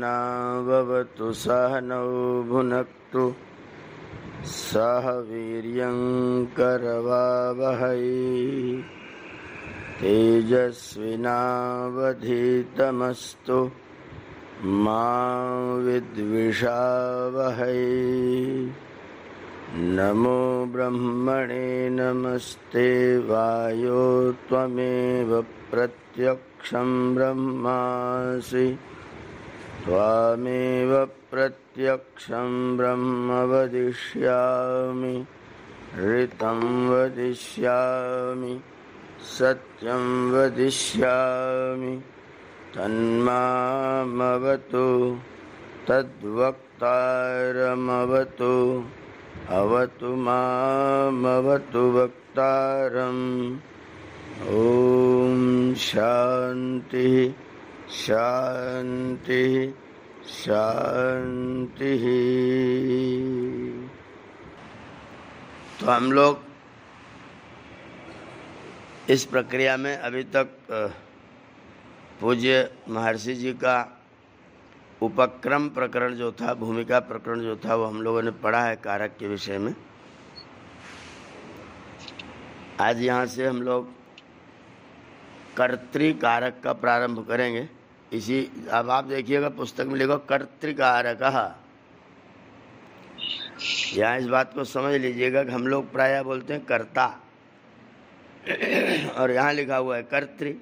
सहनाववतु सहनौ भुनक्तु सह वीर्यं करवावहै तेजस्विनावधीतमस्तु मा विद्विषावहै। नमो ब्रह्मणे नमस्ते वायो त्वमेव प्रत्यक्षं ब्रह्मासि त्वामेव प्रत्यक्षं ब्रह्म वदिष्यामि ऋतं वदिष्यामि सत्यं वदिष्यामि तन्मामवतु तद्वक्तारमवतु अवतु मामवतु वक्तारम्। ॐ शान्ति शान्ति शान्ति। तो हम लोग इस प्रक्रिया में अभी तक पूज्य महर्षि जी का उपक्रम प्रकरण जो था, भूमिका प्रकरण जो था, वो हम लोगों ने पढ़ा है कारक के विषय में। आज यहाँ से हम लोग कर्तृकारक का प्रारंभ करेंगे। इसी अब आप देखिएगा पुस्तक में लिखो कर्तृकारक। यहाँ इस बात को समझ लीजिएगा कि हम लोग प्रायः बोलते हैं कर्ता और यहाँ लिखा हुआ है कर्तृ।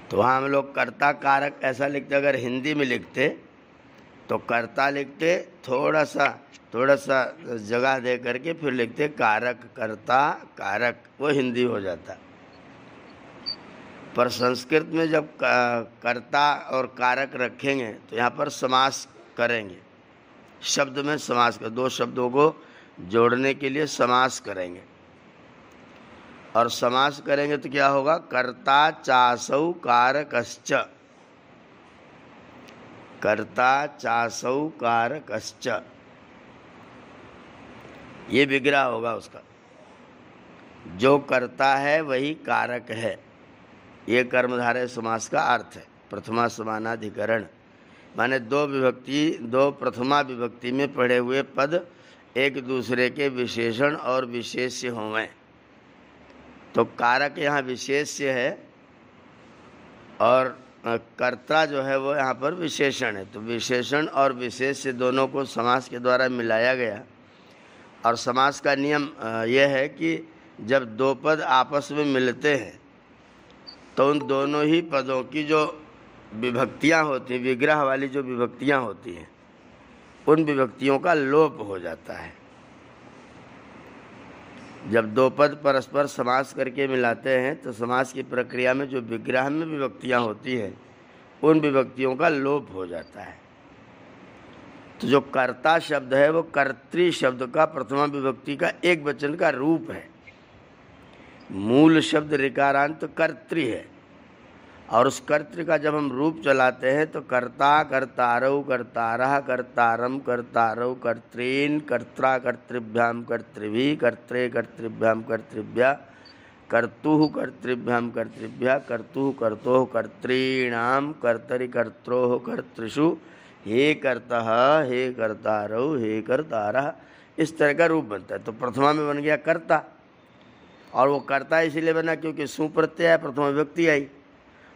तो वहाँ हम लोग कर्ता कारक ऐसा लिखते, अगर हिंदी में लिखते तो कर्ता लिखते, थोड़ा सा जगह दे करके फिर लिखते कारक, कर्ता कारक, वो हिंदी हो जाता। पर संस्कृत में जब कर्ता और कारक रखेंगे तो यहाँ पर समास करेंगे, शब्द में समास कर, दो शब्दों को जोड़ने के लिए समास करेंगे। और समास करेंगे तो क्या होगा, कर्ता चासौ कारकश्च, कर्ता चासौ कारकश्च, ये विग्रह होगा उसका। जो करता है वही कारक है, ये कर्मधारय समास का अर्थ है। प्रथमा समानाधिकरण माने दो प्रथमा विभक्ति में पढ़े हुए पद एक दूसरे के विशेषण और विशेष्य होवें। तो कारक यहाँ विशेष्य है और कर्ता जो है वो यहाँ पर विशेषण है। तो विशेषण और विशेष्य दोनों को समास के द्वारा मिलाया गया। और समास का नियम यह है कि जब दो पद आपस में मिलते हैं तो उन दोनों ही पदों की जो विभक्तियाँ होती हैं, विग्रह वाली जो विभक्तियाँ होती हैं, उन विभक्तियों का लोप हो जाता है। जब दो पद परस्पर समास करके मिलाते हैं तो समास की प्रक्रिया में जो विग्रह में विभक्तियाँ होती हैं, उन विभक्तियों का लोप हो जाता है। तो जो कर्ता शब्द है वो कर्तृ शब्द का प्रथमा विभक्ति का एक वचन का रूप है। मूल शब्द ऋकारांत कर्तृ है और उस कर्तृ का जब हम रूप चलाते हैं तो कर्ता कर्तारौ कर्तारः कर्तारम कर्तारौ कर्तॄन् कर्त्रा कर्तृभ्याम कर्तृभिः कर्त्रे कर्तृभ्याम कर्तृभ्यः कर्तुः कर्तृभ्याम कर्तृभ्यः कर्तुः कर्तोः कर्तॄणाम कर्तरि कर्त्रोः कर्तृषु हे कर्तः हे कर्तारौ हे कर्तारः, इस तरह का रूप बनता है। तो प्रथमा में बन गया कर्ता, और वो कर्ता इसलिए बना क्योंकि सु प्रत्यय है, प्रथमा विभक्ति आई।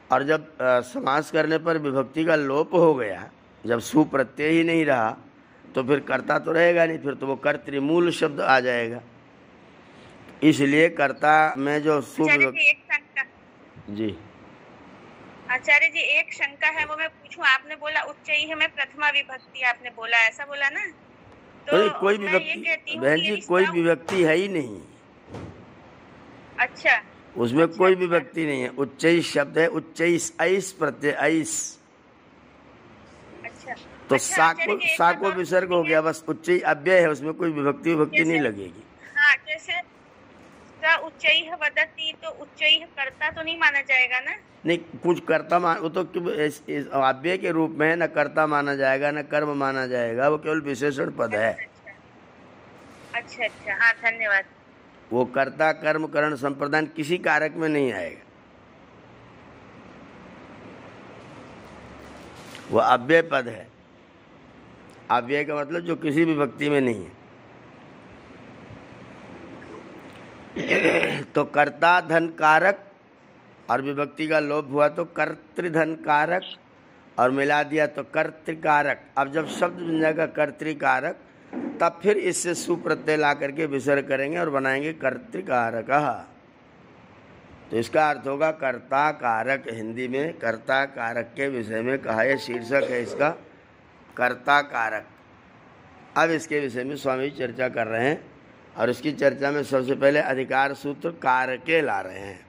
और जब समास करने पर विभक्ति का लोप हो गया, जब सु प्रत्यय ही नहीं रहा तो फिर कर्ता तो रहेगा नहीं, फिर तो वो कर्तृमूल शब्द आ जाएगा। इसलिए कर्ता में जो सु जी आचार्य जी एक शंका है, वो मैं पूछूं। आपने बोला उच्चैः में प्रथमा विभक्ति, आपने बोला ऐसा बोला ना? तो कोई विभक्ति बहन जी, कोई विभक्ति है ही नहीं। अच्छा, उसमें कोई विभक्ति नहीं है। उच्चैः शब्द है, उच्चैः ऐस प्रत्यय ऐस। अच्छा, तो सा को विसर्ग हो गया, बस उच्चैः अव्यय है, उसमें कोई विभक्ति नहीं लगेगी। हाँ, जैसे उच्चैः वदति तो उच्चैः कर्ता तो नहीं माना जाएगा ना? नहीं, कुछ कर्ता वो तो अव्यय के रूप में है, न कर्ता माना जाएगा न कर्म माना जाएगा, वो केवल विशेषण पद है। अच्छा, हाँ धन्यवाद। वो कर्ता कर्म करण संप्रदान किसी कारक में नहीं आएगा। वो अव्यय पद है। अव्यय का मतलब जो किसी भी विभक्ति में नहीं है। तो कर्ता धन कारक और विभक्ति का लोप हुआ तो कर्तृधन कारक, और मिला दिया तो कर्तृकारक। अब जब शब्द बन जाएगा कर्तृकारक, तब फिर इससे सुप्रत्यय ला करके विसर्ग करेंगे और बनाएंगे कर्तृकारक। तो इसका अर्थ होगा कर्ता कारक। हिंदी में कर्ता कारक के विषय में कहा, यह शीर्षक है इसका, कर्ता कारक। अब इसके विषय में स्वामी चर्चा कर रहे हैं, और इसकी चर्चा में सबसे पहले अधिकार सूत्र कारके ला रहे हैं।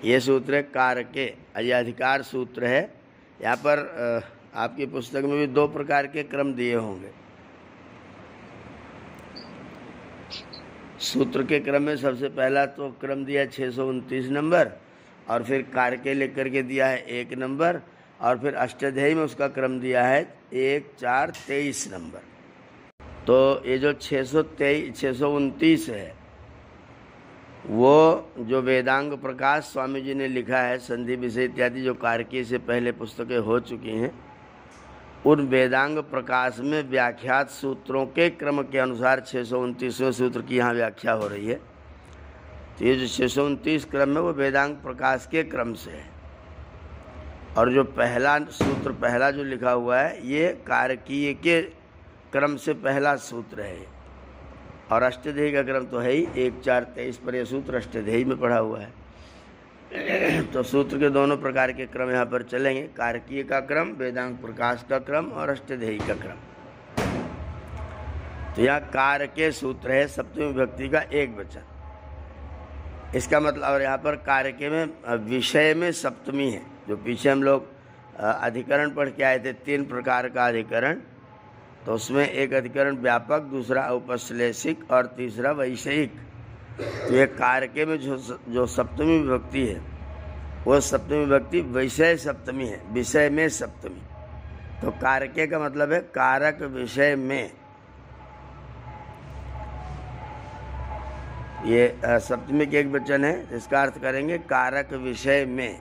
ये सूत्र है कारके, ये अधिकार सूत्र है। यहाँ पर आपकी पुस्तक में भी 2 प्रकार के क्रम दिए होंगे। सूत्र के क्रम में सबसे पहला तो क्रम दिया 629 नंबर, और फिर कारके लेकर के दिया है 1 नंबर, और फिर अष्टाध्यायी में उसका क्रम दिया है 1, 4, 23 नंबर। तो ये जो 629 है, वो जो वेदांग प्रकाश स्वामी जी ने लिखा है, संधि विषय इत्यादि जो कारके से पहले पुस्तकें हो चुकी हैं, उन वेदांग प्रकाश में व्याख्यात सूत्रों के क्रम के अनुसार 629वें सूत्र की यहाँ व्याख्या हो रही है। तो ये जो 629 क्रम है वो वेदांग प्रकाश के क्रम से है, और जो पहला सूत्र पहला जो लिखा हुआ है ये कारकीय के क्रम से पहला सूत्र है, और अष्टाध्यायी का क्रम तो है ही 1, 4, 23 पर यह सूत्र अष्टाध्यायी में पढ़ा हुआ है। तो सूत्र के दोनों प्रकार के क्रम यहाँ पर चलेंगे, कारकीय का क्रम, वेदांग प्रकाश का क्रम और अष्टाध्यायी का क्रम। तो यहाँ कारके सूत्र है सप्तमी विभक्ति का एक वचन। इसका मतलब, और यहाँ पर कारके में विषय में सप्तमी है। जो पीछे हम लोग अधिकरण पढ़ के आए थे, 3 प्रकार का अधिकरण, तो उसमें एक अधिकरण व्यापक, दूसरा औपश्लेषिक और तीसरा वैषयिक। तो ये कारके में जो सप्तमी विभक्ति है वो सप्तमी विभक्ति विषय सप्तमी है, विषय में सप्तमी। तो कारके का मतलब है कारक विषय में। ये सप्तमी के एक वचन है, इसका अर्थ करेंगे कारक विषय में।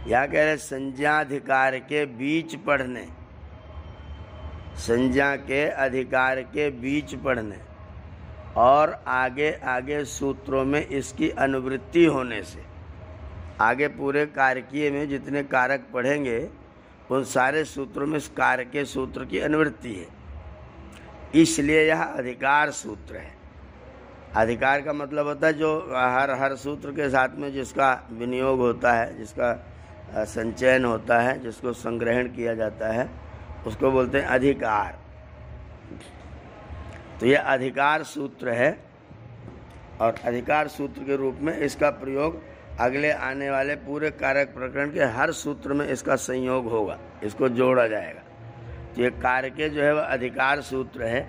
यहाँ कह रहे संज्ञाधिकार के बीच पढ़ने, संज्ञा के अधिकार के बीच पढ़ने और आगे आगे सूत्रों में इसकी अनुवृत्ति होने से। आगे पूरे कारकीय में जितने कारक पढ़ेंगे उन सारे सूत्रों में इस कारके सूत्र की अनुवृत्ति है, इसलिए यह अधिकार सूत्र है। अधिकार का मतलब होता है जो हर सूत्र के साथ में जिसका विनियोग होता है, जिसका संचयन होता है, जिसको संग्रहण किया जाता है, उसको बोलते हैं अधिकार। तो यह अधिकार सूत्र है, और अधिकार सूत्र के रूप में इसका प्रयोग अगले आने वाले पूरे कारक प्रकरण के हर सूत्र में इसका संयोग होगा, इसको जोड़ा जाएगा। तो ये कारके जो है वह अधिकार सूत्र है।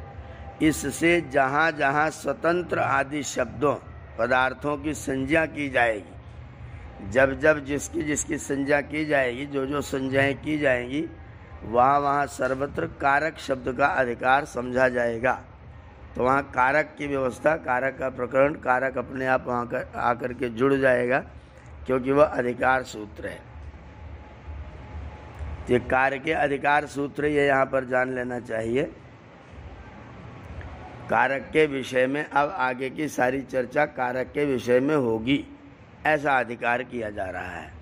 इससे जहाँ जहाँ स्वतंत्र आदि शब्दों पदार्थों की संज्ञा की जाएगी, जब जब जिसकी जिसकी संज्ञा की जाएगी, जो जो संज्ञाएँ की जाएंगी, वहाँ वहाँ सर्वत्र कारक शब्द का अधिकार समझा जाएगा। तो वहाँ कारक की व्यवस्था, कारक का प्रकरण, कारक अपने आप वहाँ आकर के जुड़ जाएगा, क्योंकि वह अधिकार सूत्र है। ये कारक के अधिकार सूत्र ये यहाँ पर जान लेना चाहिए। कारक के विषय में अब आगे की सारी चर्चा कारक के विषय में होगी, ऐसा अधिकार किया जा रहा है।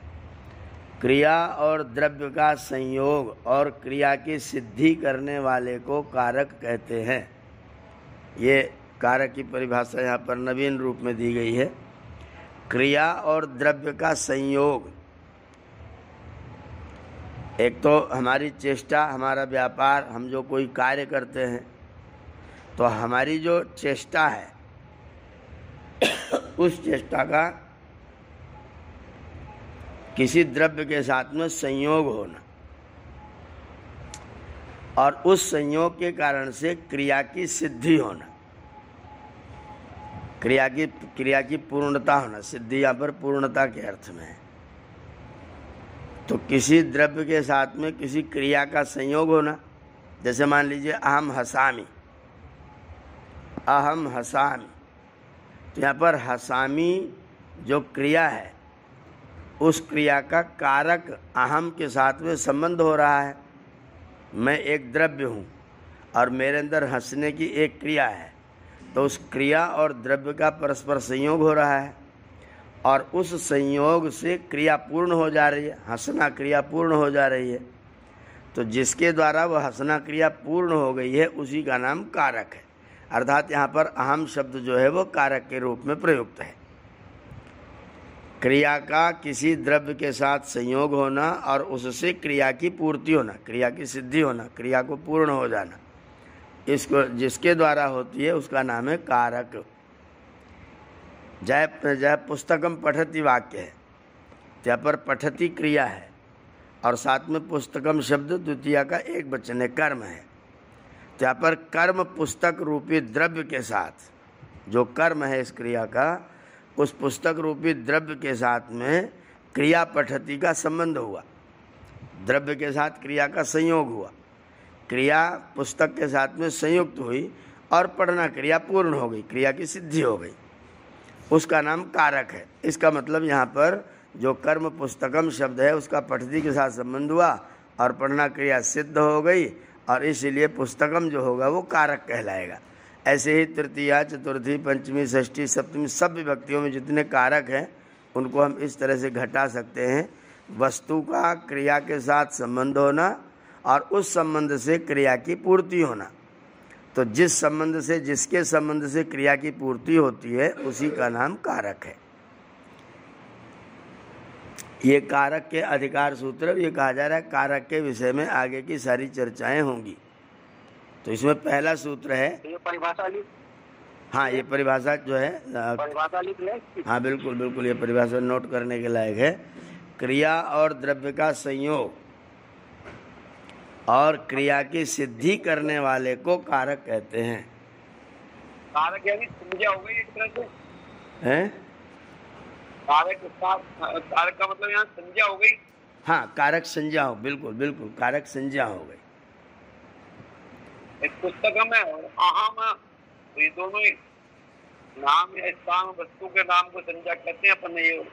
क्रिया और द्रव्य का संयोग और क्रिया की सिद्धि करने वाले को कारक कहते हैं। ये कारक की परिभाषा यहाँ पर नवीन रूप में दी गई है। क्रिया और द्रव्य का संयोग, एक तो हमारी चेष्टा, हमारा व्यापार, हम जो कोई कार्य करते हैं, तो हमारी जो चेष्टा है उस चेष्टा का किसी द्रव्य के साथ में संयोग होना, और उस संयोग के कारण से क्रिया की सिद्धि होना, क्रिया की पूर्णता होना। सिद्धि यहाँ पर पूर्णता के अर्थ में है। तो किसी द्रव्य के साथ में किसी क्रिया का संयोग होना, जैसे मान लीजिए अहम हसामी, अहम हसामी, तो यहाँ पर हसामी जो क्रिया है उस क्रिया का कारक अहम के साथ में संबंध हो रहा है। मैं एक द्रव्य हूँ और मेरे अंदर हंसने की एक क्रिया है, तो उस क्रिया और द्रव्य का परस्पर संयोग हो रहा है और उस संयोग से क्रिया पूर्ण हो जा रही है, हंसना क्रिया पूर्ण हो जा रही है। तो जिसके द्वारा वह हंसना क्रिया पूर्ण हो गई है उसी का नाम कारक है। अर्थात यहाँ पर अहम शब्द जो है वो कारक के रूप में प्रयुक्त है। क्रिया का किसी द्रव्य के साथ संयोग होना और उससे क्रिया की पूर्ति होना, क्रिया की सिद्धि होना, क्रिया को पूर्ण हो जाना, इसको जिसके द्वारा होती है उसका नाम है कारक। जय पुस्तकम पठति वाक्य है, यहाँ पर पठति क्रिया है और साथ में पुस्तकम शब्द द्वितीया का एक वचन है, कर्म है। तो यहाँ पर कर्म पुस्तक रूपी द्रव्य के साथ, जो कर्म है इस क्रिया का, उस पुस्तक रूपी द्रव्य के साथ में क्रिया पठति का संबंध हुआ, द्रव्य के साथ क्रिया का संयोग हुआ, क्रिया पुस्तक के साथ में संयुक्त हुई और पढ़ना क्रिया पूर्ण हो गई, क्रिया की सिद्धि हो गई, उसका नाम कारक है। इसका मतलब यहाँ पर जो कर्म पुस्तकम शब्द है उसका पठति के साथ संबंध हुआ और पढ़ना क्रिया सिद्ध हो गई और इसीलिए पुस्तकम जो होगा वो कारक कहलाएगा। ऐसे ही तृतीया, चतुर्थी, पंचमी, षष्ठी, सप्तमी सब विभक्तियों में जितने कारक हैं उनको हम इस तरह से घटा सकते हैं। वस्तु का क्रिया के साथ संबंध होना और उस संबंध से क्रिया की पूर्ति होना। तो जिस संबंध से, जिसके संबंध से क्रिया की पूर्ति होती है उसी का नाम कारक है। ये कारक के अधिकार सूत्र, ये कहा जा रहा है कारक के विषय में आगे की सारी चर्चाएं होंगी। तो इसमें पहला सूत्र है, ये परिभाषा लिख। हाँ ये परिभाषा जो है, परिभाषा लिख ले। हाँ बिल्कुल बिल्कुल, ये परिभाषा नोट करने के लायक है। क्रिया और द्रव्य का संयोग और क्रिया की सिद्धि करने वाले को कारक कहते हैं। कारक यानी संज्ञा हो गई एक तरह से, हैं? कारक का मतलब यहाँ संज्ञा हो गई। हाँ, कारक संज्ञा हो, बिल्कुल बिल्कुल, कारक संज्ञा हो गई। एक पुस्तकम है और अहम है, तो ये दोनों ही नाम या स्थान वस्तु के नाम को संज्ञा कहते हैं, अपन ये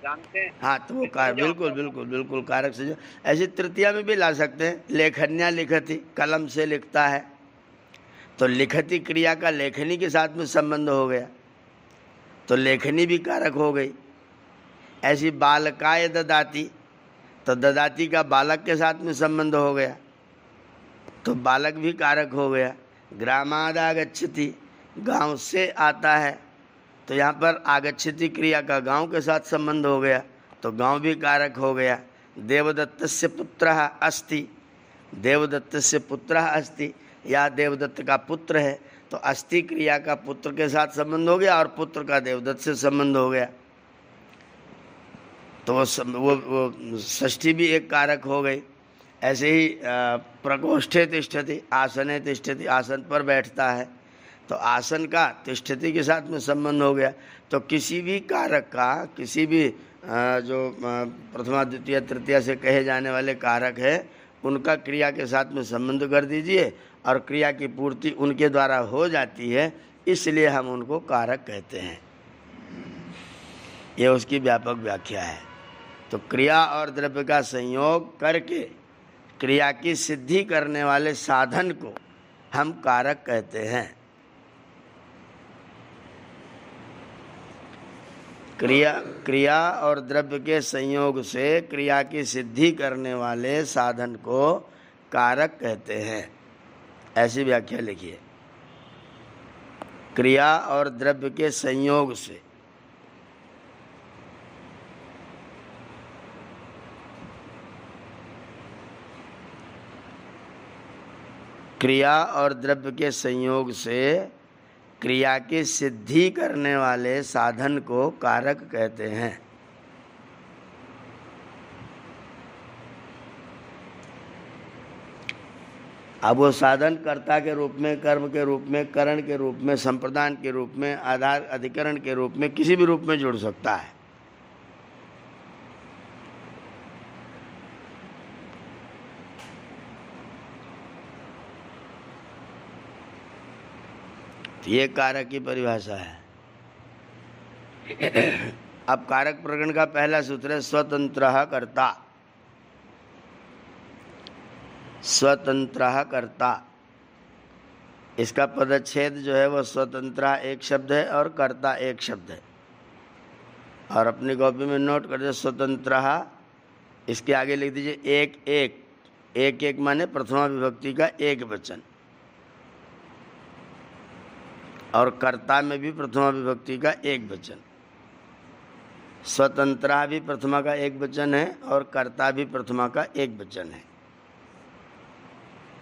जानते हैं। हाँ, तो वो बिल्कुल बिल्कुल बिल्कुल कारक संज्ञा। ऐसी तृतीया में भी ला सकते हैं, लेखन्या लिखति, कलम से लिखता है, तो लिखति क्रिया का लेखनी के साथ में संबंध हो गया, तो लेखनी भी कारक हो गई। ऐसी बालकाय ददाति, तो ददाति का बालक के साथ में संबंध हो गया, तो बालक भी कारक हो गया। ग्रामादागच्छति, गांव से आता है, तो यहाँ पर आगच्छति क्रिया का गांव के साथ संबंध हो गया, तो गांव भी कारक हो गया। देवदत्तस्य पुत्रः अस्ति, देवदत्तस्य पुत्रः अस्ति, या देवदत्त का पुत्र है, तो अस्ति क्रिया का पुत्र के साथ संबंध हो गया और पुत्र का देवदत्त से संबंध हो गया, तो वो षष्ठी भी एक कारक हो गई। ऐसे ही प्रकोष्ठे तिष्ठति, आसने तिष्ठति, आसन पर बैठता है, तो आसन का तिष्ठति के साथ में संबंध हो गया। तो किसी भी कारक का, किसी भी जो प्रथमा द्वितीय तृतीया से कहे जाने वाले कारक है, उनका क्रिया के साथ में संबंध कर दीजिए और क्रिया की पूर्ति उनके द्वारा हो जाती है, इसलिए हम उनको कारक कहते हैं। यह उसकी व्यापक व्याख्या है। तो क्रिया और द्रव्य का संयोग करके क्रिया की सिद्धि करने वाले साधन को हम कारक कहते हैं। क्रिया और द्रव्य के संयोग से क्रिया की सिद्धि करने वाले साधन को कारक कहते हैं, ऐसी व्याख्या लिखिए। क्रिया और द्रव्य के संयोग से, क्रिया और द्रव्य के संयोग से क्रिया की सिद्धि करने वाले साधन को कारक कहते हैं। अब वो साधन कर्ता के रूप में, कर्म के रूप में, करण के रूप में, संप्रदान के रूप में, आधार अधिकरण के रूप में, किसी भी रूप में जुड़ सकता है। ये कारक की परिभाषा है। अब कारक प्रकरण का पहला सूत्र है स्वतंत्रः कर्ता। स्वतंत्रः कर्ता, इसका पदच्छेद जो है वो स्वतंत्रः एक शब्द है और कर्ता एक शब्द है। और अपनी कॉपी में नोट कर दीजिए स्वतंत्रः, इसके आगे लिख दीजिए एक एक। एक एक माने प्रथमा विभक्ति का एक वचन, और कर्ता में भी प्रथमा विभक्ति का एक वचन। स्वतंत्रः भी प्रथमा का एक वचन है और कर्ता भी प्रथमा का एक वचन है।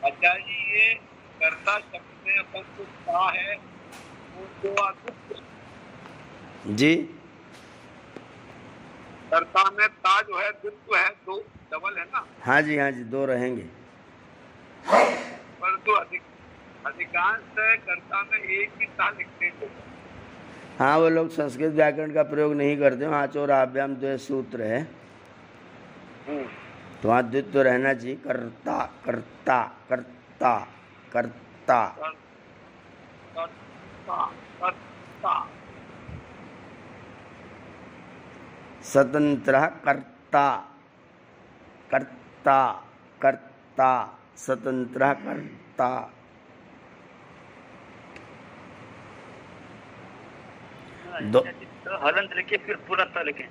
अच्छा जी, ये कर्ता शब्द में अपन को ता है जी, कर्ता में ता जो है द्वित्व है, दो डबल है ना? हाँ जी, हाँ जी, दो रहेंगे। परंतु अधिकांश कर्ता में एक ही ता लिखते हैं। हाँ, वो लोग संस्कृत व्याकरण का प्रयोग नहीं करते, वहाँ चोर आभ्याम द्वय सूत्र है तो वहाँ द्वित्व रहना चाहिए। कर्ता कर्ता कर्ता कर्ता। स्वतंत्रः कर्ता कर्ता कर्ता, स्वतंत्रः कर्ता। हलंत लिखे फिर पूरा ता लिखे।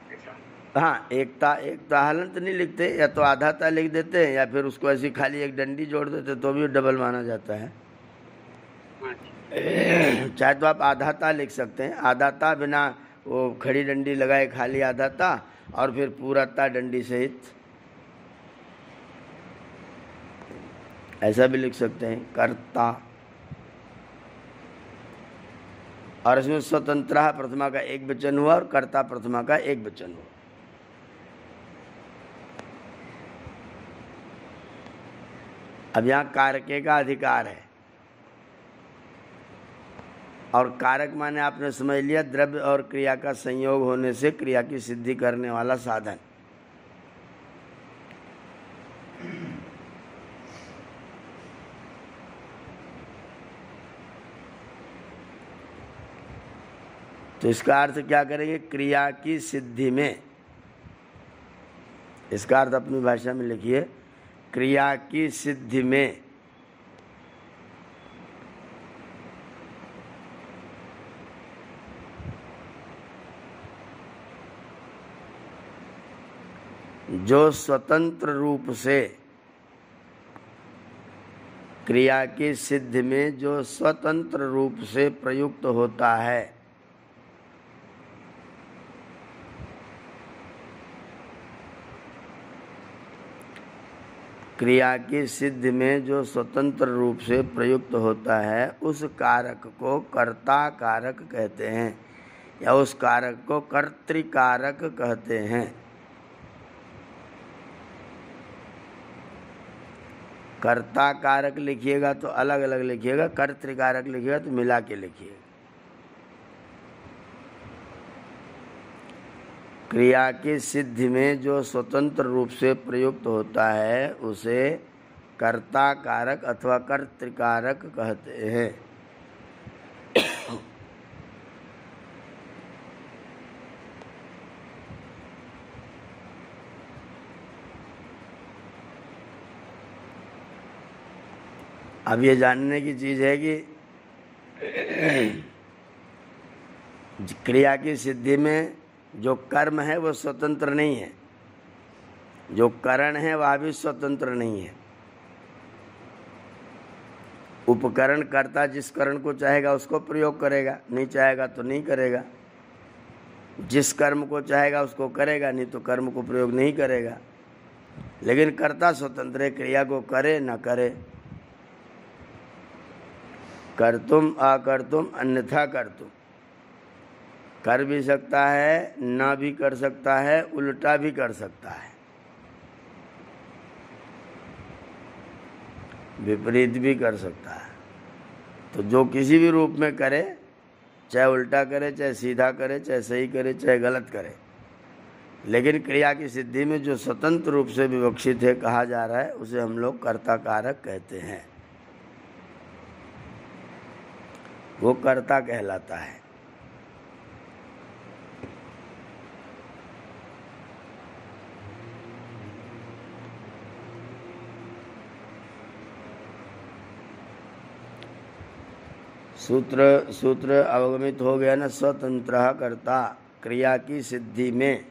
हाँ, एकता हलंत नहीं लिखते, या तो आधा ता लिख देते हैं या फिर उसको ऐसी खाली एक डंडी जोड़ देते तो भी डबल माना जाता है। चाहे तो आप आधा ता लिख सकते हैं, आधा ता बिना वो खड़ी डंडी लगाए खाली आधा ता, और फिर पूरा ता डंडी सहित, ऐसा भी लिख सकते हैं कर्ता। और इसमें स्वतंत्रः प्रथमा का एक वचन हुआ और कर्ता प्रथमा का एक वचन हुआ। अब यहाँ कारके का अधिकार है, और कारक माने आपने समझ लिया द्रव्य और क्रिया का संयोग होने से क्रिया की सिद्धि करने वाला साधन। तो इसका अर्थ क्या करेंगे? क्रिया की सिद्धि में, इसका अर्थ अपनी भाषा में लिखिए, क्रिया की सिद्धि में जो स्वतंत्र रूप से, क्रिया की सिद्धि में जो स्वतंत्र रूप से प्रयुक्त होता है, क्रिया की सिद्धि में जो स्वतंत्र रूप से प्रयुक्त होता है, उस कारक को कर्ता कारक कहते हैं, या उस कारक को कर्तृकारक कहते हैं। कर्ता कारक लिखिएगा तो अलग अलग लिखिएगा, कर्तृकारक लिखिएगा तो मिला के लिखिएगा। क्रिया की सिद्धि में जो स्वतंत्र रूप से प्रयुक्त होता है उसे कर्ता कारक अथवा कर्तृकारक कहते हैं। अब ये जानने की चीज है कि क्रिया की सिद्धि में जो कर्म है वो स्वतंत्र नहीं है, जो करण है वह भी स्वतंत्र नहीं है। उपकरण कर्ता जिस करण को चाहेगा उसको प्रयोग करेगा, नहीं चाहेगा तो नहीं करेगा। जिस कर्म को चाहेगा उसको करेगा, नहीं तो कर्म को प्रयोग नहीं करेगा। लेकिन कर्ता स्वतंत्र है, क्रिया को करे न करे, कर्तुम अकर्तुम अन्यथा कर्तुम, कर भी सकता है, ना भी कर सकता है, उल्टा भी कर सकता है, विपरीत भी कर सकता है। तो जो किसी भी रूप में करे, चाहे उल्टा करे, चाहे सीधा करे, चाहे सही करे, चाहे गलत करे, लेकिन क्रिया की सिद्धि में जो स्वतंत्र रूप से विवक्षित है कहा जा रहा है, उसे हम लोग कर्ता कारक कहते हैं। वो कर्ता कहलाता है। सूत्र अवगमित हो गया ना। स्वतंत्र कर्ता, क्रिया की सिद्धि में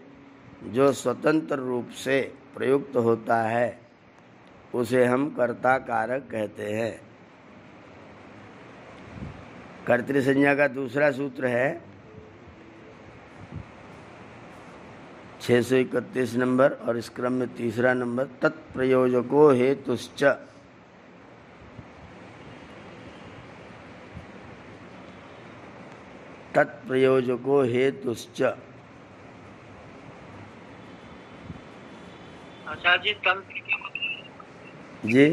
जो स्वतंत्र रूप से प्रयुक्त होता है उसे हम कर्ता कारक कहते हैं। कर्तृ संज्ञा का दूसरा सूत्र है 631 नंबर और इस क्रम में तीसरा नंबर, तत्प्रयोजको हेतुश्च। तत्प्रयोजको हेतुश्च। अच्छा जी, तंत्र क्या मतलब? जी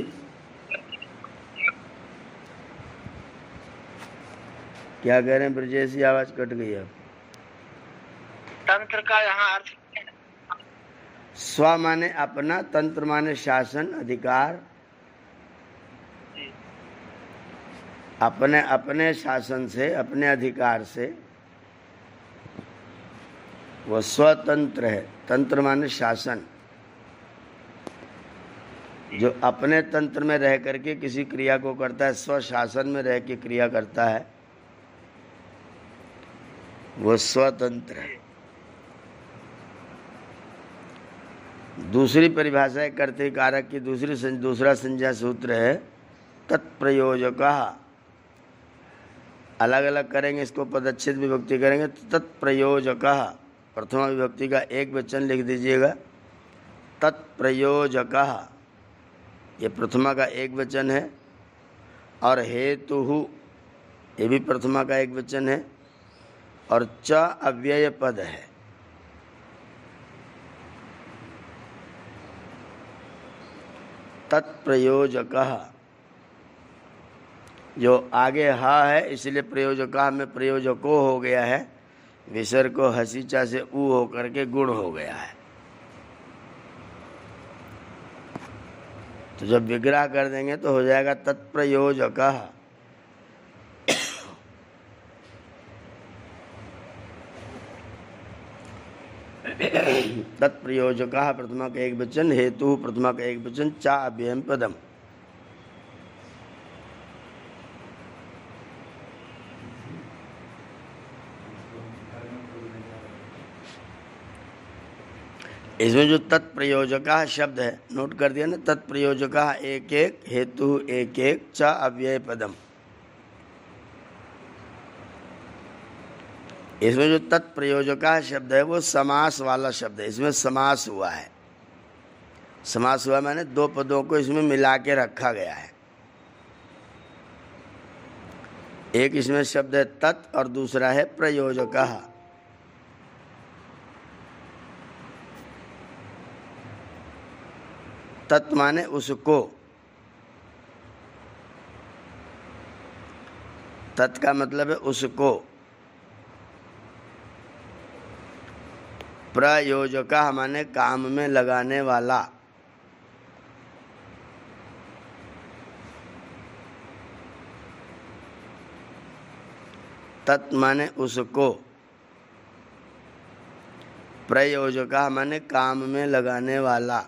क्या कह रहे हैं ब्रजेश जी, आवाज कट गई अब। तंत्र का यहाँ अर्थ स्व माने अपना, तंत्र माने शासन अधिकार। अपने अपने शासन से, अपने अधिकार से वो स्वतंत्र है। तंत्र माने शासन, जो अपने तंत्र में रह करके किसी क्रिया को करता है, स्वशासन में रह के क्रिया करता है, वो स्वतंत्र है। दूसरी परिभाषा है कर्तृ कारक की, दूसरा संज्ञा सूत्र है तत्प्रयोजकः। अलग अलग करेंगे इसको, पदच्छेद विभक्ति करेंगे तो तत्प्रयोजकः। प्रथमा विभक्ति का एक वचन लिख दीजिएगा, तत्प्रयोजकः, ये प्रथमा का एक वचन है। और हेतुः, ये भी प्रथमा का एक वचन है। और च अव्यय पद है। तत्प्रयोजकः, जो आगे ह है इसलिए प्रयोजकः में प्रयोजको हो गया है, विसर्ग को हसीचा से ऊ हो करके गुण हो गया है। तो जब विग्रह कर देंगे तो हो जाएगा तत्प्रयोजकः। तत्प्रयोजकः प्रथमा का एक वचन, हेतु प्रथमा का एक वचन, चा अव्ययम पदम। इसमें जो तत्प्रयोजकः शब्द है, नोट कर दिया ना, तत्प्रयोजकः एक एक, हेतु एक एक, च अव्यय पदम। इसमें जो तत्प्रयोजकः शब्द है वो समास वाला शब्द है। इसमें समास हुआ है। समास हुआ माने दो पदों को इसमें मिला के रखा गया है। एक इसमें शब्द है तत् और दूसरा है प्रयोजकः। तत् माने उसको, तत् का मतलब है उसको। प्रयोजकः माने काम में लगाने वाला। तत् माने उसको, प्रयोजकः माने काम में लगाने वाला।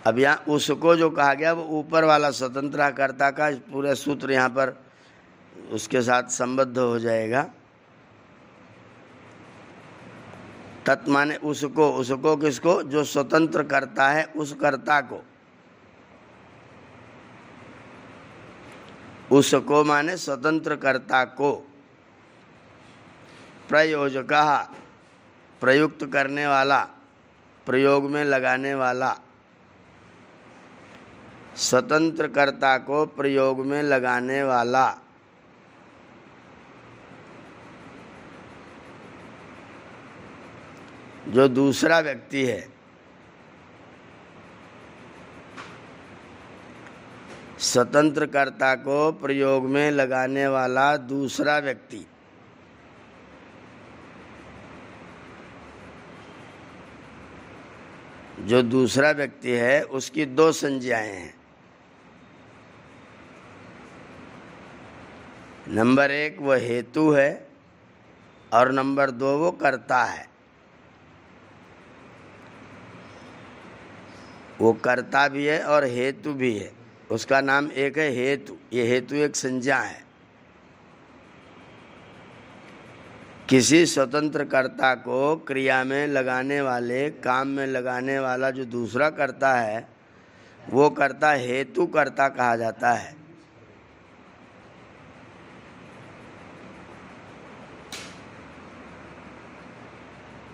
अब यहाँ उसको जो कहा गया वो ऊपर वाला स्वतंत्र कर्ता का पूरा सूत्र यहाँ पर उसके साथ संबद्ध हो जाएगा। तत् माने उसको, उसको किसको? जो स्वतंत्र करता है उस कर्ता को। उसको माने स्वतंत्र कर्ता को। प्रयोजकः प्रयुक्त करने वाला, प्रयोग में लगाने वाला। स्वतंत्र कर्ता को प्रयोग में लगाने वाला। जो दूसरा व्यक्ति है, स्वतंत्र कर्ता को प्रयोग में लगाने वाला दूसरा व्यक्ति। जो दूसरा व्यक्ति है उसकी दो संज्ञाएं हैं। नंबर एक वो हेतु है और नंबर दो वो कर्ता है। वो कर्ता भी है और हेतु भी है। उसका नाम एक है हेतु। ये हेतु एक संज्ञा है। किसी स्वतंत्र कर्ता को क्रिया में लगाने वाले, काम में लगाने वाला जो दूसरा कर्ता है, वो कर्ता हेतु कर्ता कहा जाता है।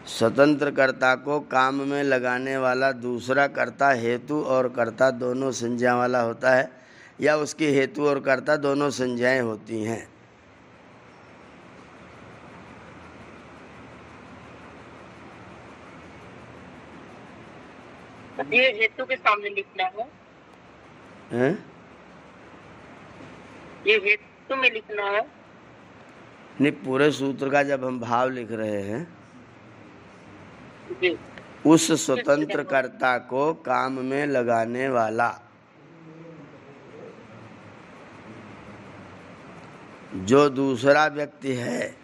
स्वतंत्र कर्ता को काम में लगाने वाला दूसरा कर्ता हेतु और कर्ता दोनों संज्ञा वाला होता है, या उसकी हेतु और कर्ता दोनों संज्ञाएं होती हैं। ये हेतु के सामने लिखना है, हैं? ये हेतु में लिखना है। नहीं, पूरे सूत्र का जब हम भाव लिख रहे हैं, जी। उस स्वतंत्र कर्ता को काम में लगाने वाला जो दूसरा व्यक्ति है,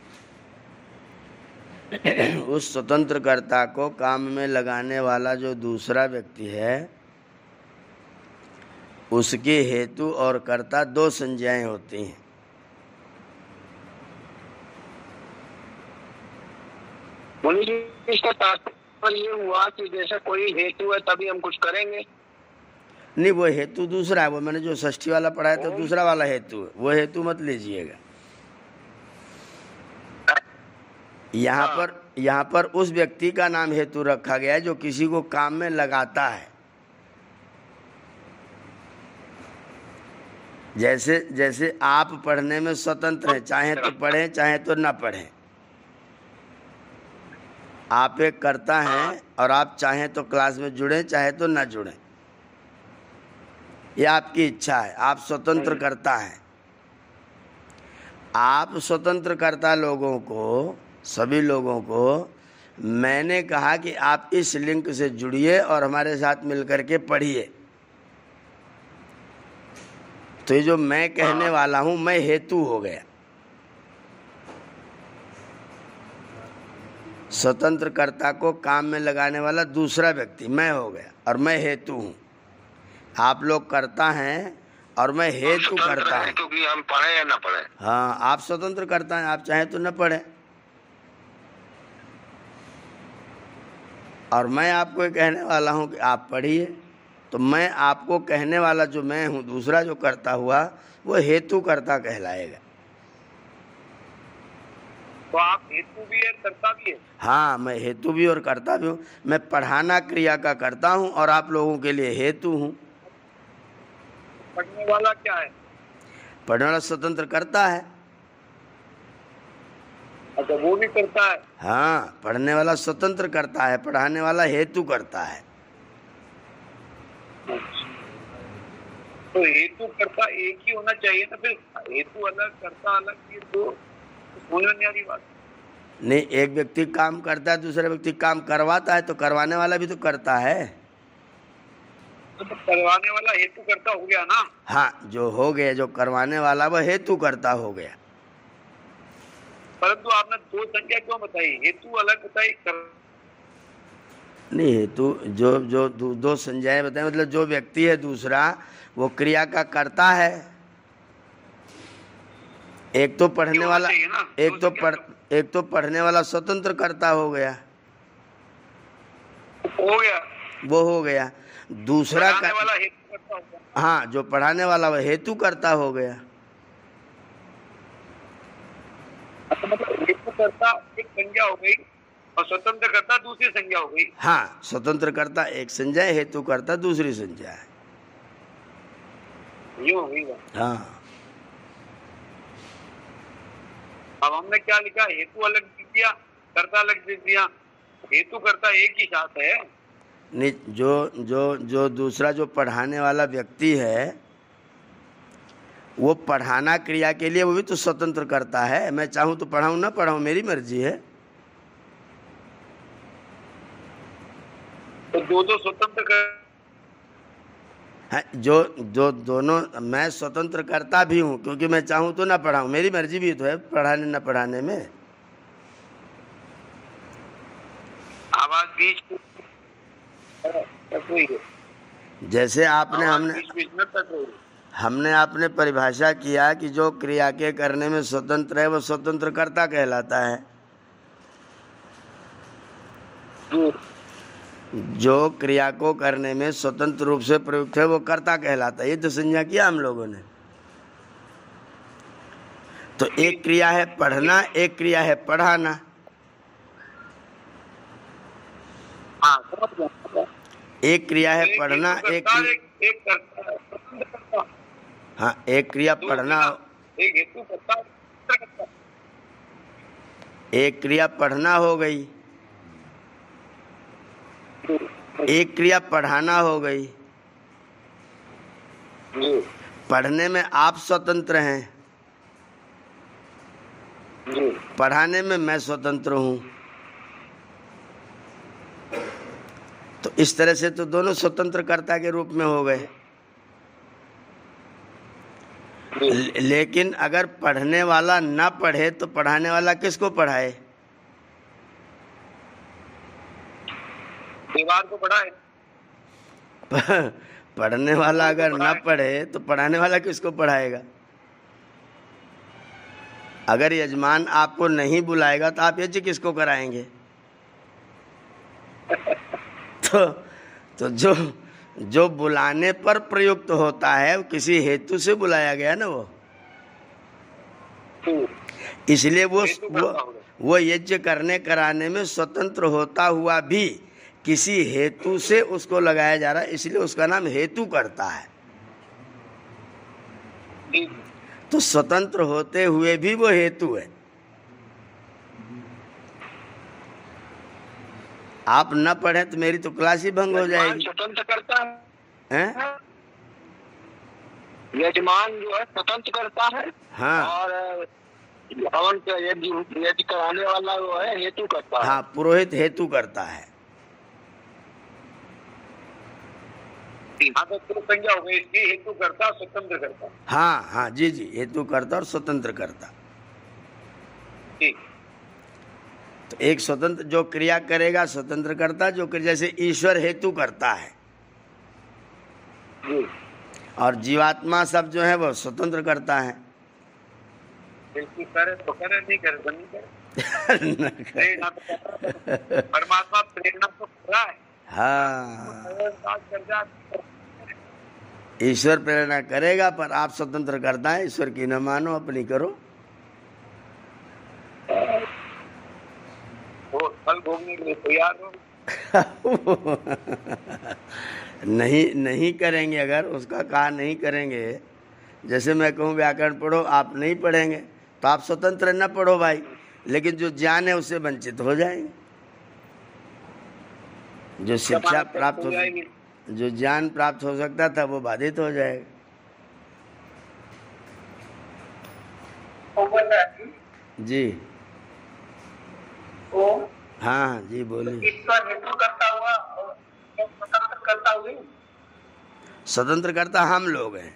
उस स्वतंत्र कर्ता को काम में लगाने वाला जो दूसरा व्यक्ति है, उसकी हेतु और कर्ता दो संज्ञाएं होती हैं। इसका तात्पर्य ये हुआ कि जैसे कोई हेतु है तभी हम कुछ करेंगे। नहीं, वो हेतु दूसरा है। वो मैंने जो षष्ठी वाला पढ़ा है तो दूसरा वाला हेतु है, वो हेतु मत लीजिएगा। यहाँ पर उस व्यक्ति का नाम हेतु रखा गया है जो किसी को काम में लगाता है। जैसे जैसे आप पढ़ने में स्वतंत्र हैं, चाहे तो पढ़ें चाहे तो ना पढ़ें। आप एक कर्ता हैं और आप चाहें तो क्लास में जुड़ें चाहे तो ना जुड़ें, ये आपकी इच्छा है। आप स्वतंत्र कर्ता हैं। आप स्वतंत्र कर्ता लोगों को, सभी लोगों को मैंने कहा कि आप इस लिंक से जुड़िए और हमारे साथ मिलकर के पढ़िए। तो ये जो मैं कहने वाला हूं, मैं हेतु हो गया। स्वतंत्र कर्ता को काम में लगाने वाला दूसरा व्यक्ति मैं हो गया और मैं हेतु हूं। आप लोग कर्ता हैं और मैं हेतु करता हूं। क्योंकि हम पढ़े या ना पढ़े। हाँ, आप स्वतंत्र करता हैं, आप चाहे तो न पढ़े। और मैं आपको कहने वाला हूं कि आप पढ़िए। तो मैं आपको कहने वाला जो मैं हूं, दूसरा जो करता हुआ, वो हेतु कर्ता कहलाएगा। तो आप हेतु भी है, कर्ता भी है। हाँ, मैं हेतु भी और कर्ता भी हूँ। मैं पढ़ाना क्रिया का करता हूँ और आप लोगों के लिए हेतु हूँ। पढ़ने वाला क्या है? पढ़ने वाला स्वतंत्र करता है। अच्छा, वो भी करता है। हाँ, पढ़ने वाला स्वतंत्र करता है, पढ़ाने वाला हेतु करता है। तो हेतु करता एक ही होना चाहिए ना, फिर हेतु अलग कर्ता अलग, ये तो होने वाली बात नहीं। एक व्यक्ति काम करता है, दूसरा व्यक्ति काम करवाता है, तो करवाने वाला भी तो करता है। तो करवाने वाला हेतु करता हो गया ना। हाँ, जो हो गया, जो करवाने वाला वह हेतु करता हो गया। परंतु आपने दो संज्ञा क्यों बताई? हेतु अलग बताई, नहीं, हेतु जो दो संज्ञाएं बताए, मतलब जो व्यक्ति है दूसरा, वो क्रिया का करता है। एक तो पढ़ने वाला, एक तो पढ़ने वाला स्वतंत्र करता हो गया, वो हो गया। दूसरा वाला हेतु करता हो गया। हाँ, जो पढ़ाने वाला वह हेतु करता हो गया। मतलब हेतु करता एक संज्ञा हो गई और स्वतंत्र करता दूसरी संज्ञा हो गई। हाँ, स्वतंत्र करता एक संज्ञा है, हेतु करता दूसरी संज्ञा है। यूं हुई बात। हाँ। अब हमने क्या लिखा? हेतु अलग लिख दिया, कर्ता अलग लिख दिया। हेतु करता एक ही साथ है। नहीं, जो दूसरा जो पढ़ाने वाला व्यक्ति है, वो पढ़ाना क्रिया के लिए वो भी तो स्वतंत्र करता है। मैं चाहूं तो पढ़ाऊं, ना पढ़ाऊं, मेरी मर्जी है। तो दो स्वतंत्र है। जो दोनों, मैं स्वतंत्र करता भी हूं, क्योंकि मैं चाहूं तो ना पढ़ाऊं, मेरी मर्जी भी तो है पढ़ाने ना पढ़ाने में। आवाज बीच जैसे आपने आवाज बीच बीच में कट रही है। हमने आपने परिभाषा किया कि जो क्रिया के करने में स्वतंत्र है वो स्वतंत्र कर्ता कहलाता है। जी जो क्रिया को करने में स्वतंत्र रूप से प्रयुक्त है वो कर्ता कहलाता है। ये तो संज्ञा किया हम लोगों ने। तो एक क्रिया है पढ़ना, एक क्रिया है पढ़ाना। हाँ समझ गया। एक क्रिया है पढ़ना, एक करता है। हाँ एक क्रिया पढ़ना, एक हेतु करता है। एक क्रिया पढ़ना हो गई, एक क्रिया पढ़ाना हो गई। जी पढ़ने में आप स्वतंत्र हैं, जी पढ़ाने में मैं स्वतंत्र हूँ। तो इस तरह से तो दोनों स्वतंत्र कर्ता के रूप में हो गए। लेकिन अगर पढ़ने वाला ना पढ़े तो पढ़ाने वाला किसको पढ़ाए? दीवार को पढ़ाए। पढ़ने वाला अगर ना पढ़े तो पढ़ाने वाला किसको पढ़ाएगा? अगर यजमान आपको नहीं बुलाएगा तो आप यज्ञ किसको कराएंगे? तो जो बुलाने पर प्रयुक्त होता है वो किसी हेतु से बुलाया गया ना वो, इसलिए वो यज्ञ करने कराने में स्वतंत्र होता हुआ भी किसी हेतु से उसको लगाया जा रहा है, इसलिए उसका नाम हेतु करता है। तो स्वतंत्र होते हुए भी वो हेतु है। आप न पढ़े तो मेरी तो क्लास ही भंग हो जाएगी। स्वतंत्र करता हैं? यजमान जो है स्वतंत्र करता है। हाँ और हवन का यज्ञ कराने वाला वो है हेतु करता है। हाँ, पुरोहित हेतु करता है। हाँ तो संज्ञा हो गई इसकी, हेतु करता स्वतंत्र करता। हाँ हाँ जी जी, हेतु करता और स्वतंत्र करता। ठीक। तो एक स्वतंत्र जो क्रिया करेगा स्वतंत्र करता, जो क्रिया जैसे ईश्वर हेतु करता है जी। और जीवात्मा सब जो है वो स्वतंत्र करता है। बिल्कुल करे तो करे, नहीं करे तो नहीं करे। परमात्मा प्रेरणा तो कर रहा है। हाँ, ईश्वर प्रेरणा करेगा पर आप स्वतंत्र करता है। ईश्वर की न मानो, अपनी करो। वो फल भोगने के लिए तैयार हो। नहीं करेंगे, अगर उसका कहा नहीं करेंगे। जैसे मैं कहूँ व्याकरण पढ़ो, आप नहीं पढ़ेंगे तो आप स्वतंत्र न पढ़ो भाई, लेकिन जो ज्ञान है उससे वंचित हो जाएंगे। जो शिक्षा प्राप्त हो, जो ज्ञान प्राप्त हो सकता था वो बाधित हो जाएगा। जी हाँ हाँ जी बोलिए। ईश्वर हेतु करता हुआ और स्वतंत्र करता हुए। स्वतंत्र करता हम लोग हैं।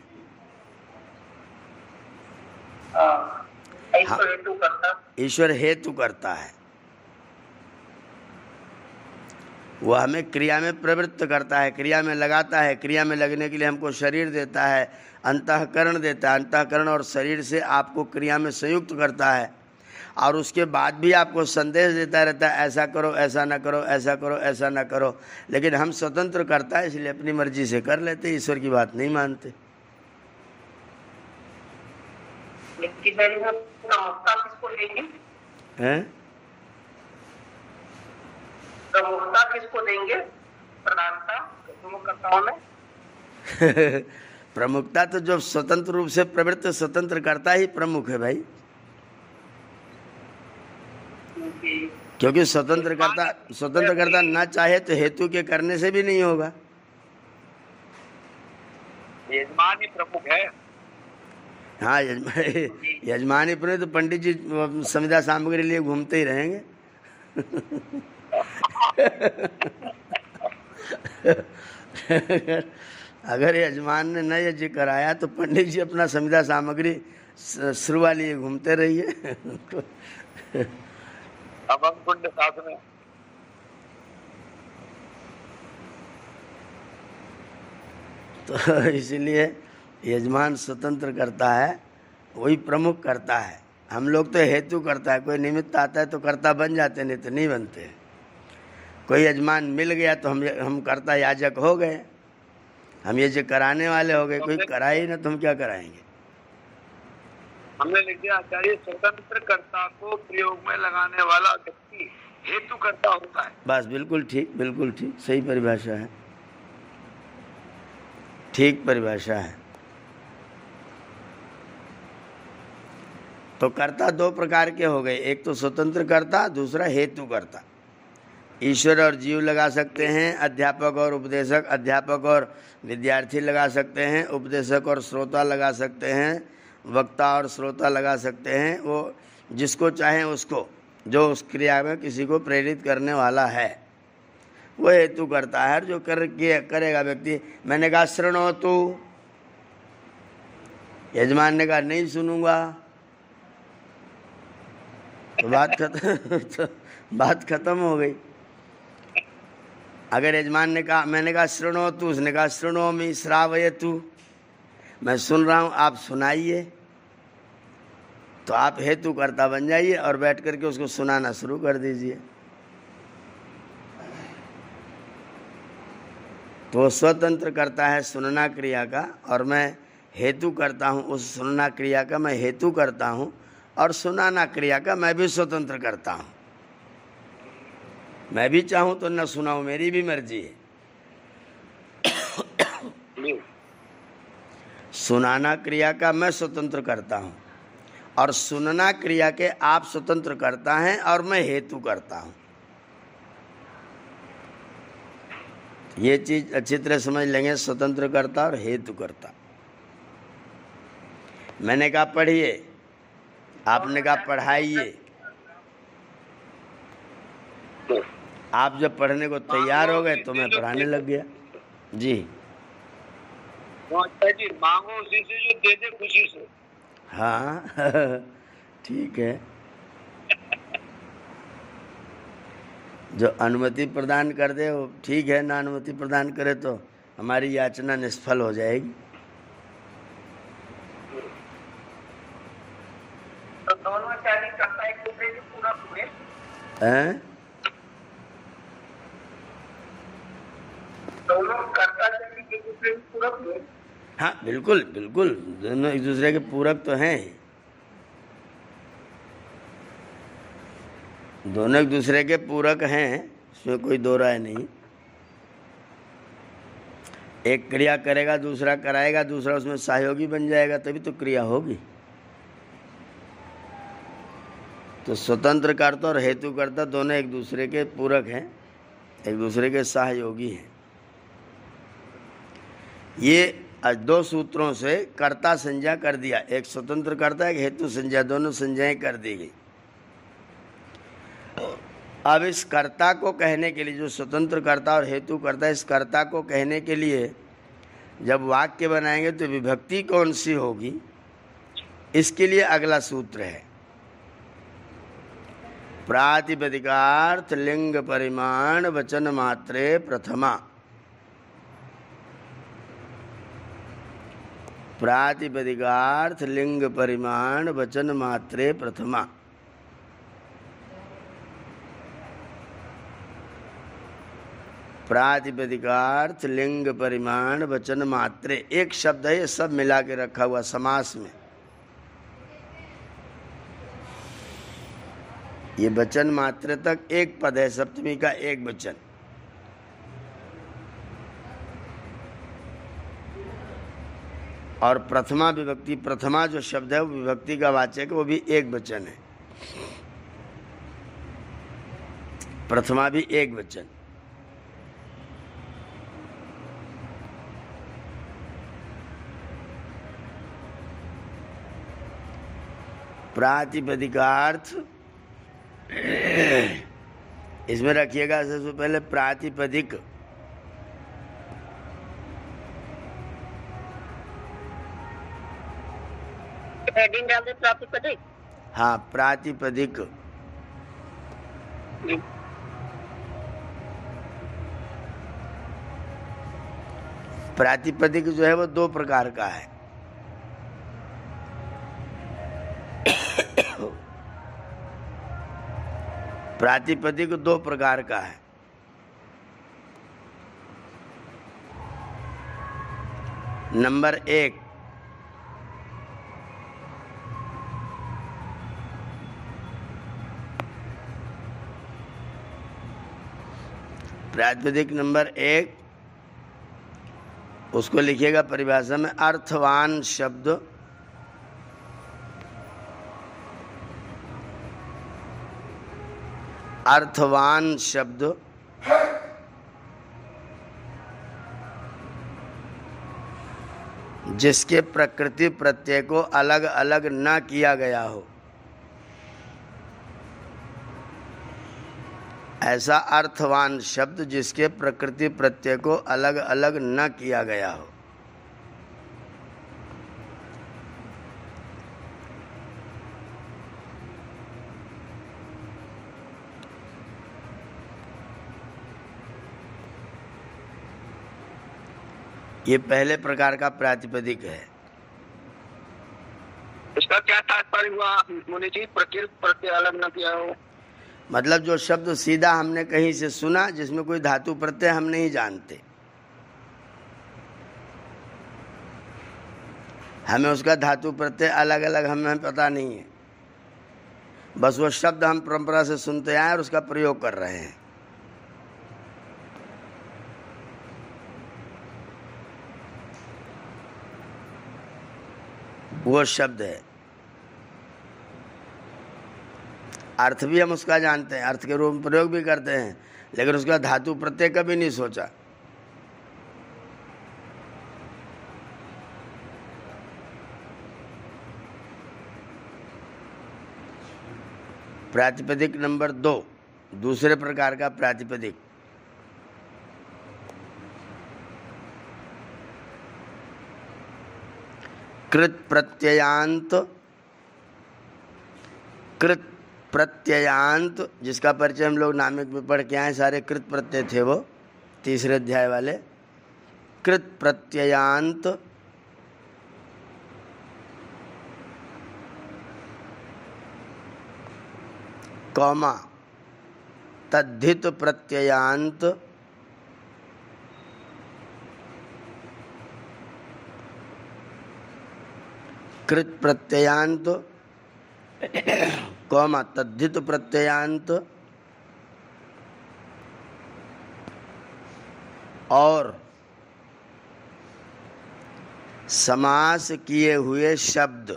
ईश्वर हेतु करता, ईश्वर हेतु करता है। वो हमें क्रिया में प्रवृत्त करता है, क्रिया में लगाता है। क्रिया में लगने के लिए हमको शरीर देता है, अंतःकरण देता है। अंतःकरण और शरीर से आपको क्रिया में संयुक्त करता है और उसके बाद भी आपको संदेश देता रहता है, ऐसा करो, ऐसा ना करो, ऐसा करो, ऐसा ना करो। लेकिन हम स्वतंत्र करता है, इसलिए अपनी मर्जी से कर लेते, ईश्वर की बात नहीं मानते। लेकिन प्रमुखता किसको देंगे? हैं? प्रमुखता किसको देंगे? प्रधानता प्रमुखताओं में। प्रमुखता तो जो स्वतंत्र रूप से प्रवृत्त स्वतंत्र करता ही प्रमुख है भाई, क्योंकि स्वतंत्र करता ना चाहे तो हेतु के करने से भी नहीं होगा। यजमान ही प्रमुख है। हाँ, यजमान ही प्रमुख। तो पंडित जी संविदा सामग्री लिए घूमते ही रहेंगे। अगर यजमान ने न यज्ञ कराया तो पंडित जी अपना संविदा सामग्री श्रुवा लिए घूमते रहिए। अभंग कुंड साथ में। तो इसलिए यजमान स्वतंत्र करता है, वही प्रमुख करता है। हम लोग तो हेतु करता है, कोई निमित्त आता है तो कर्ता बन जाते, नहीं तो नहीं बनते। कोई यजमान मिल गया तो हम कर्ता याजक हो गए, हम ये जो कराने वाले हो गए। कोई कराए ना तो हम क्या कराएंगे। हमने लिख दिया आचार्य, स्वतंत्र कर्ता को प्रयोग में लगाने वाला व्यक्ति हेतु कर्ता होता है। बस बिल्कुल ठीक, बिल्कुल ठीक, सही परिभाषा है, ठीक परिभाषा है। तो कर्ता दो प्रकार के हो गए, एक तो स्वतंत्र कर्ता, दूसरा हेतु कर्ता। ईश्वर और जीव लगा सकते हैं, अध्यापक और उपदेशक, अध्यापक और विद्यार्थी लगा सकते हैं, उपदेशक और श्रोता लगा सकते हैं, वक्ता और श्रोता लगा सकते हैं। वो जिसको चाहें उसको, जो उस क्रिया में किसी को प्रेरित करने वाला है वो हेतु करता है। जो करेगा व्यक्ति, मैंने कहा शृणो तू, यजमान ने कहा नहीं सुनूंगा, तो बात खत्म हो गई। अगर यजमान ने कहा, मैंने कहा शृणो तू, उसने कहा शृणोमि श्रावयतु, मैं सुन रहा हूं आप सुनाइए, तो आप हेतु कर्ता बन जाइए और बैठ करके उसको सुनाना शुरू कर दीजिए। तो स्वतंत्र करता है सुनना क्रिया का, और मैं हेतु करता हूँ उस सुनना क्रिया का, मैं हेतु करता हूँ, और सुनाना क्रिया का मैं भी स्वतंत्र करता हूँ। मैं भी चाहूँ तो न सुनाऊँ, मेरी भी मर्जी है। सुनाना क्रिया का मैं स्वतंत्र करता हूँ, और सुनना क्रिया के आप स्वतंत्र करता हैं, और मैं हेतु करता हूँ। ये चीज अच्छी तरह समझ लेंगे, स्वतंत्र करता और हेतु करता। मैंने कहा पढ़िए, आपने कहा पढ़ाइए। आप जब पढ़ने को तैयार हो गए तो मैं पढ़ाने लग गया। जी जी, मांगो उसी से जो दे दे खुशी से। हाँ ठीक है, जो अनुमति प्रदान कर दे वो ठीक है, ना अनुमति प्रदान करे तो हमारी याचना निष्फल हो जाएगी। तो दोनों आचार्य कर्ता एक दूसरे के पूरक हुए। हैं? दोनों कर्ता आचार्य एक दूसरे के पूरक हुए। हाँ बिल्कुल बिल्कुल, दोनों एक दूसरे के पूरक तो हैं, दोनों एक दूसरे के पूरक हैं, इसमें कोई दो राय नहीं। एक क्रिया करेगा दूसरा कराएगा, दूसरा उसमें सहयोगी बन जाएगा, तभी तो क्रिया होगी। तो स्वतंत्र कर्ता और हेतु कर्ता दोनों एक दूसरे के पूरक हैं, एक दूसरे के सहयोगी हैं। ये दो सूत्रों से कर्ता संज्ञा कर दिया, एक स्वतंत्र कर्ता, एक हेतु संज्ञा, दोनों संज्ञाएं कर दी गई। अब इस कर्ता को कहने के लिए, जो स्वतंत्र कर्ता और हेतु कर्ता, इस कर्ता को कहने के लिए जब वाक्य बनाएंगे तो विभक्ति कौन सी होगी, इसके लिए अगला सूत्र है प्रातिपदिकार्थ लिंग परिमाण वचन मात्रे प्रथमा। प्रातिपदिकार्थ लिंग परिमाण वचन मात्रे प्रथमा। प्रातिपदिकार्थ लिंग परिमाण वचन मात्रे, एक शब्द है, ये सब मिला के रखा हुआ समास में। ये वचन मात्र तक एक पद है, सप्तमी का एक वचन। और प्रथमा विभक्ति, प्रथमा जो शब्द है वो विभक्ति का वाचक है, वो भी एक वचन है, प्रथमा भी एक वचन। प्रातिपदिकार्थ, इसमें रखिएगा सबसे पहले प्रातिपदिक, हेडिंग डाल दे प्रातिपदिक। हाँ प्रातिपदिक। प्रातिपदिक जो है वो दो प्रकार का है। प्रातिपदिक दो प्रकार का है। नंबर 1, प्रातिपदिक नंबर 1, उसको लिखिएगा परिभाषा में, अर्थवान शब्द अर्थवान शब्द जिसके प्रकृति प्रत्यय को अलग अलग न किया गया हो, ऐसा अर्थवान शब्द जिसके प्रकृति प्रत्यय को अलग अलग न किया गया हो। ये पहले प्रकार का प्रातिपदिक है। इसका क्या तात्पर्य हुआ मुनि जी, प्रकृति प्रत्यय अलग न किया हो? मतलब जो शब्द सीधा हमने कहीं से सुना, जिसमें कोई धातु प्रत्यय हम नहीं जानते, हमें उसका धातु प्रत्यय अलग अलग हमें पता नहीं है, बस वो शब्द हम परंपरा से सुनते आए और उसका प्रयोग कर रहे हैं। वो शब्द है। अर्थ भी हम उसका जानते हैं, अर्थ के रूप में प्रयोग भी करते हैं, लेकिन उसका धातु प्रत्यय कभी नहीं सोचा। प्रातिपदिक नंबर 2, दूसरे प्रकार का प्रातिपदिक, कृत प्रत्ययांत। कृत प्रत्ययांत जिसका परिचय हम लोग नामिक में पढ़ के आए, सारे कृत प्रत्यय थे वो, तीसरे अध्याय वाले। कृत प्रत्ययांत कौमा तद्धित प्रत्ययांत कृत प्रत्ययांत कौमा तद्धित प्रत्ययांत और समास किए हुए शब्द,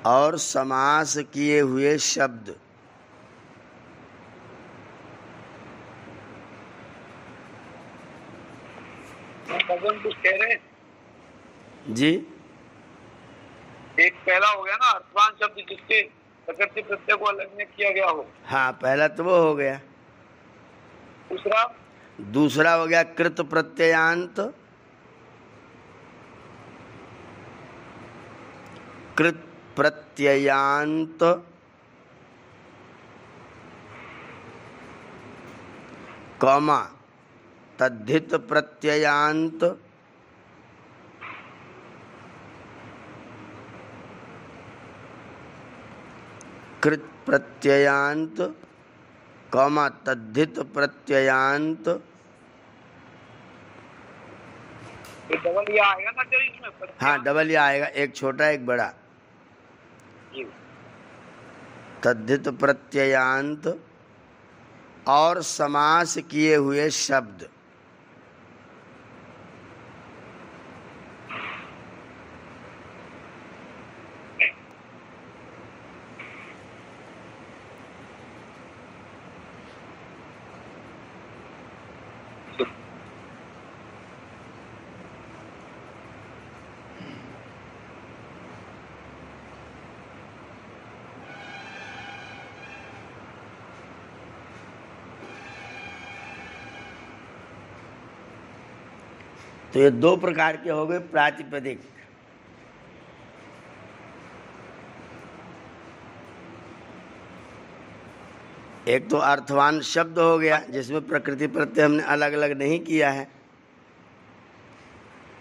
और समास किए हुए शब्द भगवान कुछ कह रहे हैं जी। एक पहला हो गया ना अर्थवान शब्द जिसके प्रकृति प्रत्यय को अलग में किया गया हो। हाँ, पहला तो वो हो गया। दूसरा हो गया कृत प्रत्ययांत। कृत प्रत्ययांत कौमा तद्धित प्रत्ययांत कृत प्रत्ययांत कौमा तद्धित प्रत्ययांत। डबल या आएगा ना जो इसमें? हाँ, डबल या आएगा, एक छोटा एक बड़ा। तद्धित प्रत्ययांत और समास किए हुए शब्द। तो ये दो प्रकार के हो गए प्रातिपदिक। एक तो अर्थवान शब्द हो गया जिसमें प्रकृति प्रत्यय हमने अलग अलग नहीं किया है,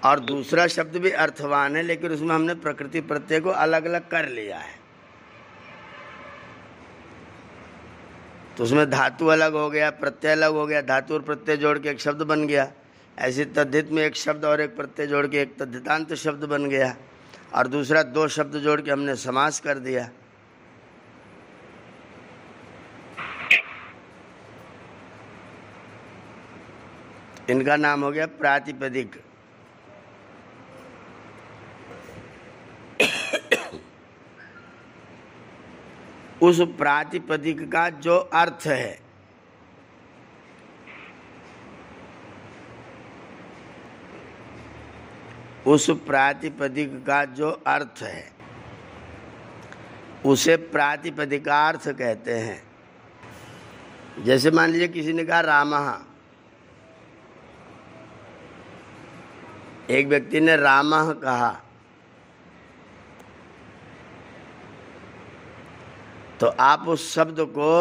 और दूसरा शब्द भी अर्थवान है लेकिन उसमें हमने प्रकृति प्रत्यय को अलग अलग कर लिया है। तो उसमें धातु अलग हो गया, प्रत्यय अलग हो गया, धातु और प्रत्यय जोड़ के एक शब्द बन गया। ऐसे तद्धित में एक शब्द और एक प्रत्यय जोड़ के एक तद्धितांत शब्द बन गया, और दूसरा दो शब्द जोड़ के हमने समास कर दिया। इनका नाम हो गया प्रातिपदिक। उस प्रातिपदिक का जो अर्थ है, उस प्रातिपदिक का जो अर्थ है उसे प्रातिपदिकार्थ कहते हैं। जैसे मान लीजिए किसी ने कहा रामः, एक व्यक्ति ने रामः कहा, तो आप उस शब्द को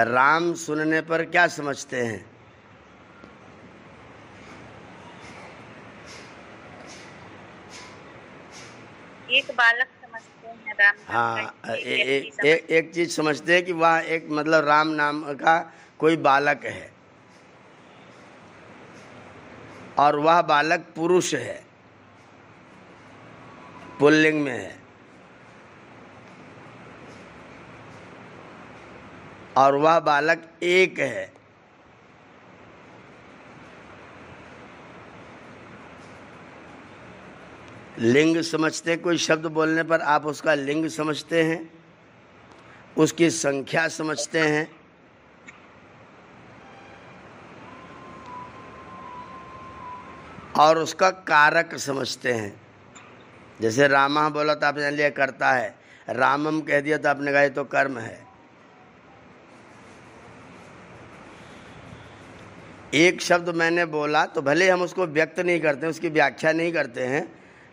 राम सुनने पर क्या समझते हैं? एक बालक समझते हैं राम। हाँ, एक चीज समझते हैं कि वह एक मतलब राम नाम का कोई बालक है, और वह बालक पुरुष है, पुल्लिंग में है, और वह बालक एक है। लिंग समझते हैं, कोई शब्द बोलने पर आप उसका लिंग समझते हैं, उसकी संख्या समझते हैं, और उसका कारक समझते हैं। जैसे रामा बोला तो आपने जान लिया करता है, रामम कह दिया तो आपने कहा ये तो कर्म है। एक शब्द मैंने बोला तो भले हम उसको व्यक्त नहीं करते, उसकी व्याख्या नहीं करते हैं,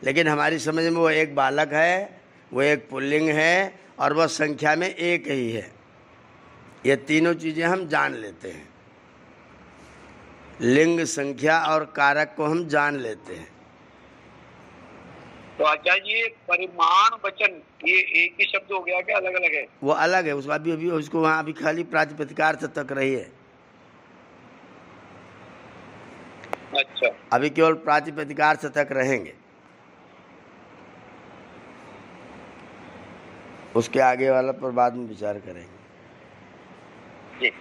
लेकिन हमारी समझ में वो एक बालक है, वो एक पुल्लिंग है, और वह संख्या में एक ही है। ये तीनों चीज़ें हम जान लेते हैं, लिंग, संख्या और कारक को हम जान लेते हैं। तो आचार्य जी ये परिमाण वचन ये एक ही शब्द हो गया क्या अलग अलग है? वो अलग है, उसको अभी उसको वहाँ अभी खाली प्रातिपदिकार्थ तक रही है। अच्छा, अभी केवल प्रातिपदिकार्थ तक रहेंगे, उसके आगे वाला पर बाद में विचार करेंगे। जी।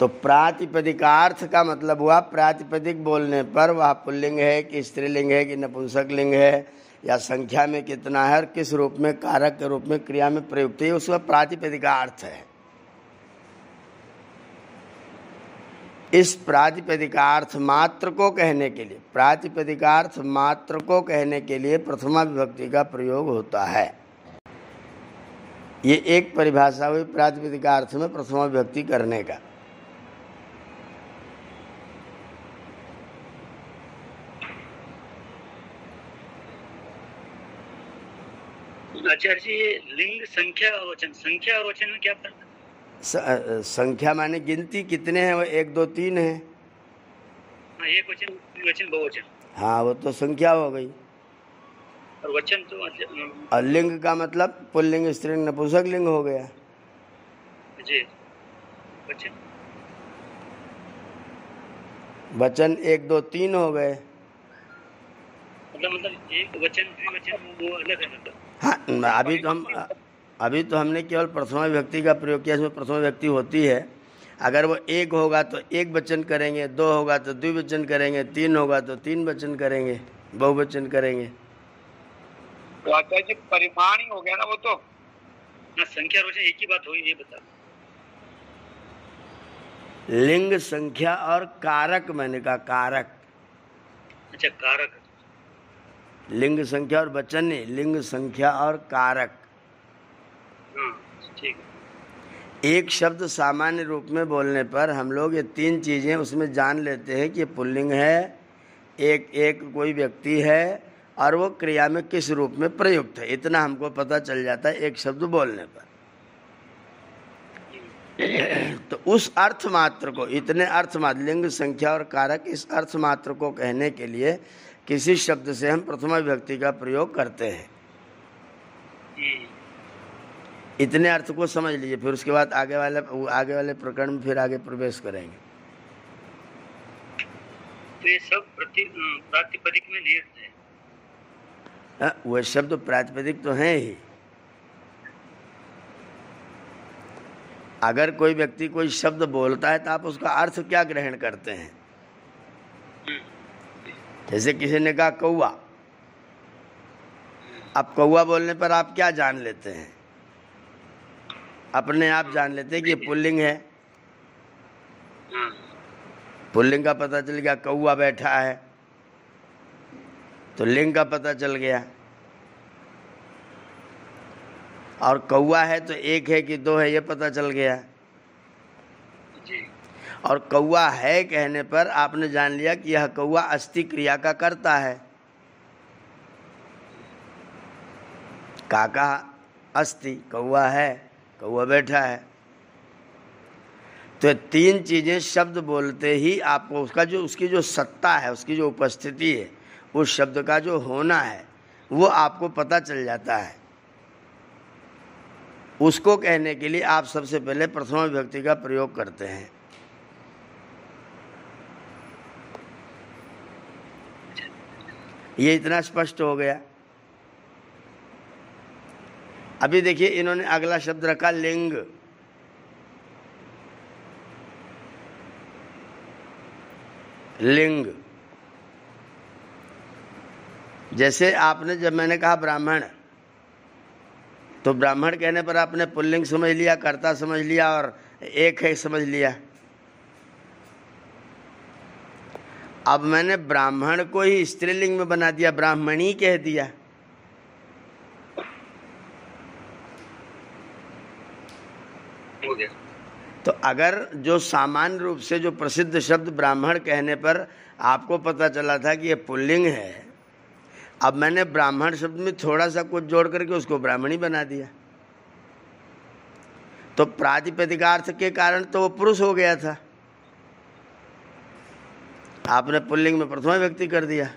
तो प्रातिपदिकार्थ का मतलब हुआ प्रातिपदिक बोलने पर वह पुल्लिंग है कि स्त्रीलिंग है कि नपुंसक लिंग है, या संख्या में कितना है और किस रूप में, कारक के रूप में, क्रिया में प्रयुक्त है, उसका प्रातिपदिकार्थ है। इस प्रातिपदिकार्थ मात्र को कहने के लिए, प्रातिपदिकार्थ मात्र को कहने के लिए प्रथमा विभक्ति का प्रयोग होता है। ये एक परिभाषा हुई प्रातिपदिकार्थ में प्रथमा विभक्ति करने का। आचार्य जी ये लिंग, संख्या और वचन, संख्या और वचन में क्या फर्क है? संख्या माने गिनती, कितने हैं? वो 1 2 3 है। हाँ, एक वचन, द्विवचन, बहुवचन। हाँ, वो तो संख्या हो गई। और वचन तो और लिंग का मतलब पुल्लिंग, स्त्रीलिंग, नपुंसक लिंग हो गया जी। वचन वचन 1 2 3 हो गए। मतलब एक वचन, द्विवचन वो अलग है मतलब। हाँ, अभी तो हमने केवल प्रथमा विभक्ति का प्रयोग किया, इसमें प्रथमा विभक्ति होती है। अगर वो एक होगा तो एक वचन करेंगे, 2 होगा तो द्विवचन करेंगे, 3 होगा तो 3 वचन करेंगे, बहुवचन करेंगे। तो आचार्य जी परिमाण ही हो गया ना वो तो। हाँ, संख्या और वचन एक ही बात हुई, ये बता। लिंग, संख्या और कारक, मैंने कहा कारक। अच्छा, कारक। लिंग, संख्या और वचन नहीं, लिंग, संख्या और कारक। हाँ, ठीक है। एक शब्द सामान्य रूप में बोलने पर हम लोग ये 3 चीज़ें उसमें जान लेते हैं कि पुल्लिंग है, एक कोई व्यक्ति है, और वो क्रिया में किस रूप में प्रयुक्त है। इतना हमको पता चल जाता है एक शब्द बोलने पर। तो उस अर्थ मात्र को, इतने अर्थ मात्र, लिंग संख्या और कारक, इस अर्थ मात्र को कहने के लिए किसी शब्द से हम प्रथमा विभक्ति का प्रयोग करते हैं। इतने अर्थ को समझ लीजिए, फिर उसके बाद आगे वाले प्रकरण में फिर आगे प्रवेश करेंगे। तो ये सब प्रातिपदिक में निहित है। वह शब्द प्रातिपदिक तो हैं ही। अगर कोई व्यक्ति कोई शब्द बोलता है तो आप उसका अर्थ क्या ग्रहण करते हैं? जैसे किसी ने कहा कौआ, अब कौआ बोलने पर आप क्या जान लेते हैं? अपने आप जान लेते हैं कि ये पुल्लिंग है। पुल्लिंग का पता चल गया, कौआ बैठा है तो लिंग का पता चल गया। और कौआ है तो एक है कि दो है ये पता चल गया। और कौआ है कहने पर आपने जान लिया कि यह कौआ अस्ति क्रिया का करता है। काका अस्ति, कौआ है, कौआ बैठा है। तो तीन चीजें शब्द बोलते ही आपको उसकी जो सत्ता है, उसकी जो उपस्थिति है, उस शब्द का जो होना है, वो आपको पता चल जाता है। उसको कहने के लिए आप सबसे पहले प्रथमा विभक्ति का प्रयोग करते हैं। ये इतना स्पष्ट हो गया। अभी देखिए इन्होंने अगला शब्द रखा लिंग। लिंग, जैसे आपने, जब मैंने कहा ब्राह्मण, तो ब्राह्मण कहने पर आपने पुल्लिंग समझ लिया, कर्ता समझ लिया और एक है समझ लिया। अब मैंने ब्राह्मण को ही स्त्रीलिंग में बना दिया, ब्राह्मणी कह दिया। हो गया। तो अगर जो सामान्य रूप से जो प्रसिद्ध शब्द ब्राह्मण कहने पर आपको पता चला था कि ये पुल्लिंग है, अब मैंने ब्राह्मण शब्द में थोड़ा सा कुछ जोड़ करके उसको ब्राह्मणी बना दिया, तो प्रातिपदिकार्थ के कारण तो वो पुरुष हो गया था। आपने पुल्लिंग में प्रथमा विभक्ति कर दिया,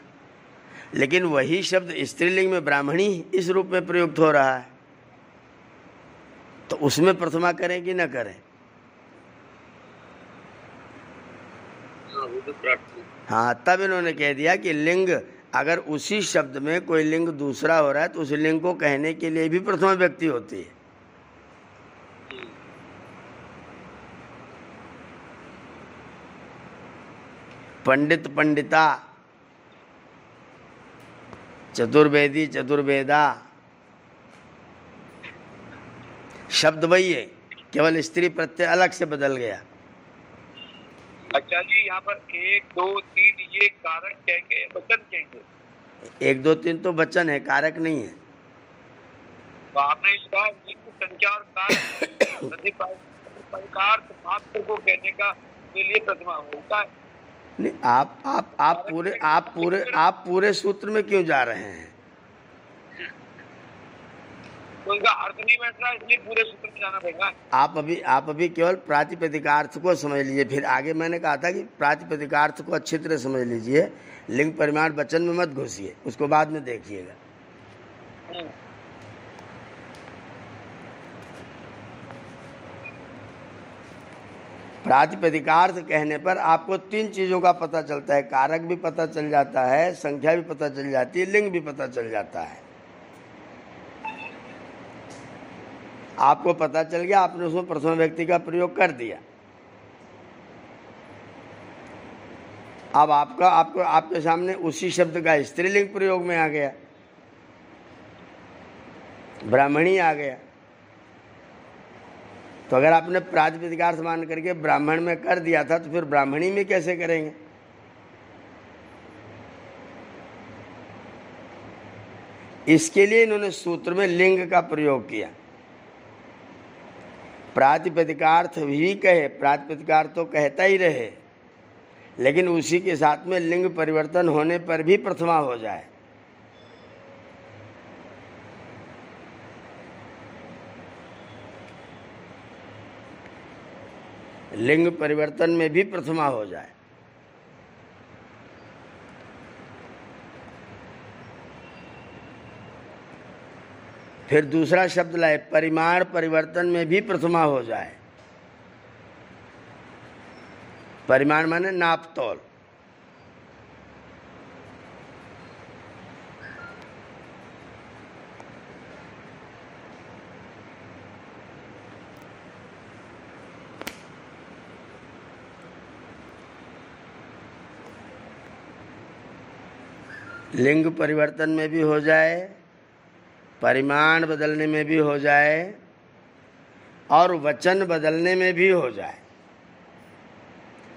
लेकिन वही शब्द स्त्रीलिंग में ब्राह्मणी इस रूप में प्रयुक्त हो रहा है, तो उसमें प्रथमा करें कि न करें? हाँ, तब इन्होंने कह दिया कि लिंग, अगर उसी शब्द में कोई लिंग दूसरा हो रहा है तो उस लिंग को कहने के लिए भी प्रथमा विभक्ति होती है। पंडित पंडिता, चतुर्वेदी चतुर्वेदा, शब्द वही है, केवल स्त्री प्रत्यय अलग से बदल गया। अच्छा जी, यहाँ पर 1 2 3 ये कारक कहेंगे, वचन कहेंगे? 1 2 3 तो वचन है, कारक नहीं है। तो आपने इसका संख्या और कारक मात्र को कहने का के लिए प्रथमा होता है। नहीं, आप पूरे सूत्र में क्यों जा रहे हैं? तो उनका अर्थ नहीं बैठ रहा, इसलिए पूरे सूत्र में जाना पड़ेगा। आप अभी केवल प्रातिपदिकार्थ को समझ लीजिए, फिर आगे मैंने कहा था कि प्रातिपदिकार्थ को अच्छी तरह समझ लीजिए, लिंग परिमाण वचन में मत घुसिए, उसको बाद में देखिएगा। प्रातिपदिकार्थ कहने पर आपको तीन चीजों का पता चलता है, कारक भी पता चल जाता है, संख्या भी पता चल जाती है, लिंग भी पता चल जाता है। आपको पता चल गया, आपने उसमें प्रथमा व्यक्ति का प्रयोग कर दिया। अब आपके सामने उसी शब्द का स्त्रीलिंग प्रयोग में आ गया, ब्राह्मणी आ गया। तो अगर आपने प्रातिपदिकार्थ मान करके ब्राह्मण में कर दिया था तो फिर ब्राह्मणी में कैसे करेंगे? इसके लिए इन्होंने सूत्र में लिंग का प्रयोग किया। प्रातिपदिकार्थ भी कहे, प्रातिपदिकार्थ तो कहता ही रहे, लेकिन उसी के साथ में लिंग परिवर्तन होने पर भी प्रथमा हो जाए। लिंग परिवर्तन में भी प्रथमा हो जाए। फिर दूसरा शब्द लाए, परिमाण परिवर्तन में भी प्रथमा हो जाए। परिमाण माने नाप तौल। लिंग परिवर्तन में भी हो जाए, परिमाण बदलने में भी हो जाए और वचन बदलने में भी हो जाए।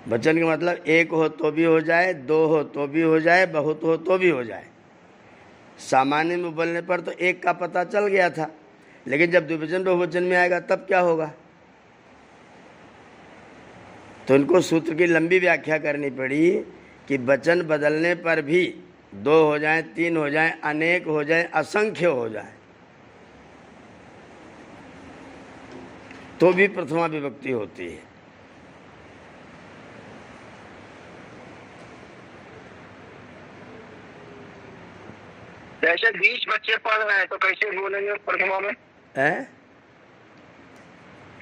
वचन का मतलब एक हो तो भी हो जाए, दो हो तो भी हो जाए, बहुत हो तो भी हो जाए। सामान्य में बोलने पर तो एक का पता चल गया था, लेकिन जब द्विवचन बहुवचन में आएगा तब क्या होगा? तो इनको सूत्र की लंबी व्याख्या करनी पड़ी कि वचन बदलने पर भी दो हो जाए, तीन हो जाए, अनेक हो जाए, असंख्य हो जाए, तो भी प्रथमा विभक्ति होती है। जैसे 20 बच्चे पढ़ रहे हैं तो कैसे बोलेंगे प्रथमा में?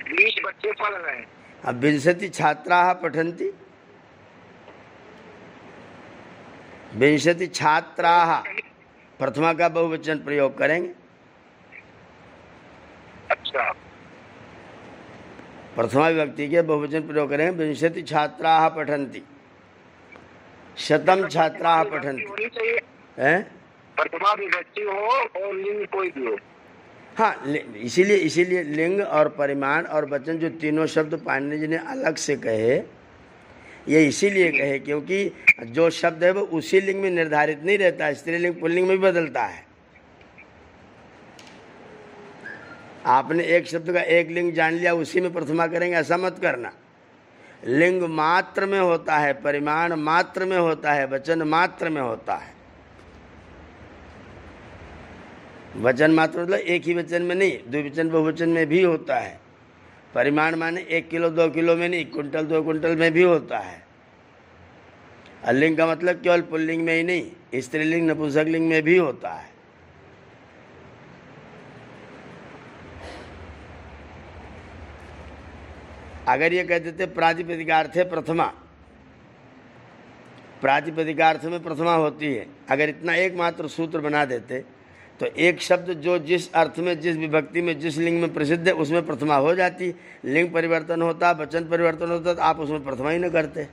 20 बच्चे पढ़ रहे हैं। अब विंशति छात्राः पठन्ति, विंशति छात्राः प्रथमा का बहुवचन प्रयोग करेंगे। अच्छा, प्रथमा विभक्ति के बहुवचन प्रयोग करेंगे। विंशति छात्राः पठन्ति, शतम छात्राः पठन्ति। प्रथमा विभक्ति हो और लिंग कोई भी हो। हाँ, इसीलिए लिंग और परिमाण और वचन जो तीनों शब्द पाणिनि जी ने अलग से कहे, ये इसीलिए कहे क्योंकि जो शब्द है वो उसी लिंग में निर्धारित नहीं रहता, स्त्रीलिंग पुल्लिंग में भी बदलता है। आपने एक शब्द का एक लिंग जान लिया, उसी में प्रथमा करेंगे, ऐसा मत करना। लिंग मात्र में होता है, परिमाण मात्र में होता है, वचन मात्र में होता है। वचन मात्र मतलब एक ही वचन में नहीं, द्विवचन बहुवचन में भी होता है। परिमाण माने 1 किलो 2 किलो में नहीं, कुंटल 2 कुंटल में भी होता है। और लिंग का मतलब केवल पुल्लिंग में ही नहीं, स्त्रीलिंग नपुंसकलिंग में भी होता है। अगर ये कह देते प्रातिपदिकार्थे प्रथमा, प्रातिपदिकार्थ में प्रथमा होती है, अगर इतना एकमात्र सूत्र बना देते तो एक शब्द जो जिस अर्थ में, जिस विभक्ति में, जिस लिंग में प्रसिद्ध है उसमें प्रथमा हो जाती। लिंग परिवर्तन होता, वचन परिवर्तन होता तो आप उसमें प्रथमा ही न करते।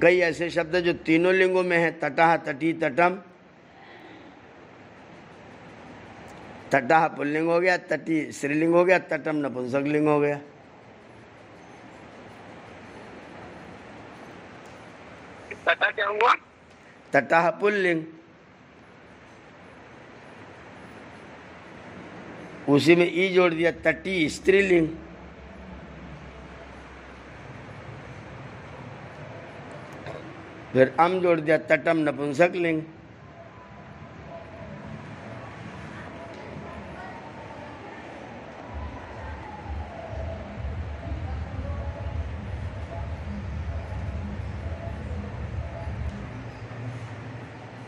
कई ऐसे शब्द जो तीनों लिंगों में हैं, तटः, तटी, तटम। तटः पुल्लिंग हो गया, तटी स्त्रीलिंग हो गया, तटम नपुंसकलिंग हो गया। तटा क्या हुआ? तटः पुल्लिंग, उसी में ई जोड़ दिया, तटी स्त्रीलिंग। फिर अम जोड़ दिया, तटम नपुंसकलिंग।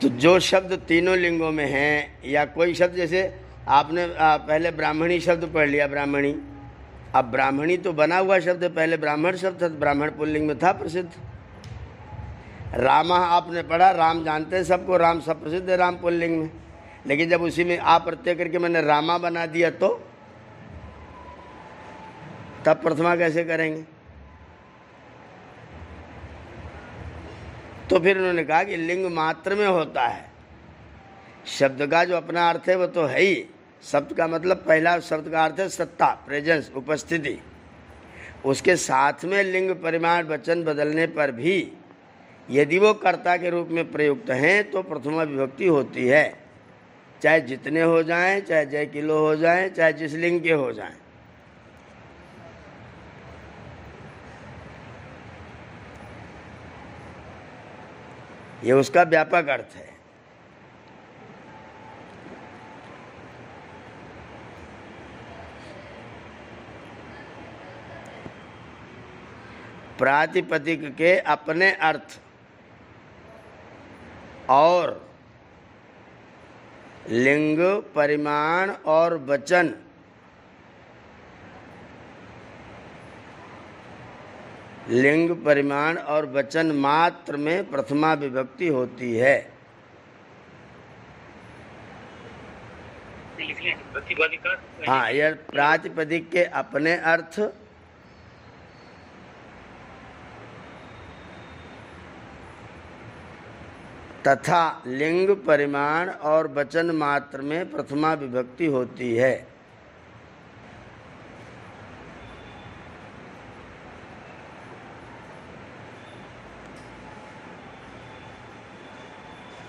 तो जो शब्द तीनों लिंगों में हैं, या कोई शब्द, जैसे आपने पहले ब्राह्मणी शब्द पढ़ लिया, ब्राह्मणी। अब ब्राह्मणी तो बना हुआ शब्द है, पहले ब्राह्मण शब्द था, ब्राह्मण पुल्लिंग में था प्रसिद्ध। रामा आपने पढ़ा, राम जानते हैं सबको, राम सब प्रसिद्ध है राम पुल्लिंग में। लेकिन जब उसी में आप प्रत्यय करके मैंने रामा बना दिया तो तब प्रथमा कैसे करेंगे? तो फिर उन्होंने कहा कि लिंग मात्र में होता है। शब्द का जो अपना अर्थ है वो तो है ही। शब्द का मतलब, पहला शब्द का अर्थ है सत्ता, प्रेजेंस, उपस्थिति। उसके साथ में लिंग परिमाण वचन बदलने पर भी यदि वो कर्ता के रूप में प्रयुक्त हैं तो प्रथमा विभक्ति होती है, चाहे जितने हो जाएं, चाहे जय किलो हो जाएं, चाहे जिस लिंग के हो जाएं। ये उसका व्यापक अर्थ है। प्रातिपदिक के अपने अर्थ और लिंग, परिमाण और वचन लिंग, परिमाण और वचन मात्र में प्रथमा विभक्ति होती है। हाँ, यह प्रातिपदिक के अपने अर्थ तथा लिंग, परिमाण और वचन मात्र में प्रथमा विभक्ति होती है।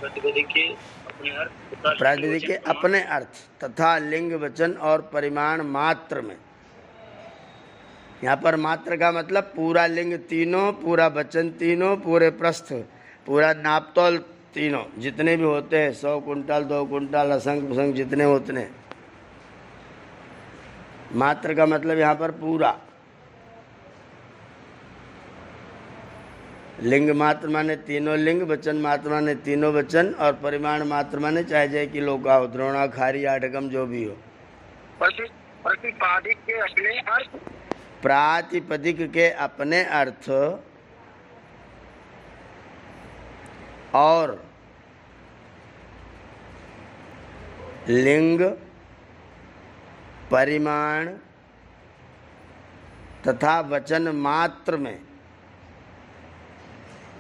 प्रातिपदिक के अपने अर्थ तथा लिंग, वचन और परिमाण मात्र में। यहाँ पर मात्र का मतलब पूरा लिंग तीनों, पूरा वचन तीनों, पूरे प्रस्थ, पूरा नापतोल तीनों जितने भी होते हैं, 100 कुंटल, 2 कुंटल, असंख्य जितने उतने। मात्र का मतलब यहाँ पर पूरा। लिंग मात्र माने तीनों लिंग, वचन मात्र माने तीनों वचन और परिमाण मात्र माने चाहे जय की लोका हो, द्रोणा, खारी, आठगम जो भी हो। प्रातिपदिक के अपने अर्थ, प्रातिपदिक के अपने अर्थ और लिंग, परिमाण तथा वचन मात्र में।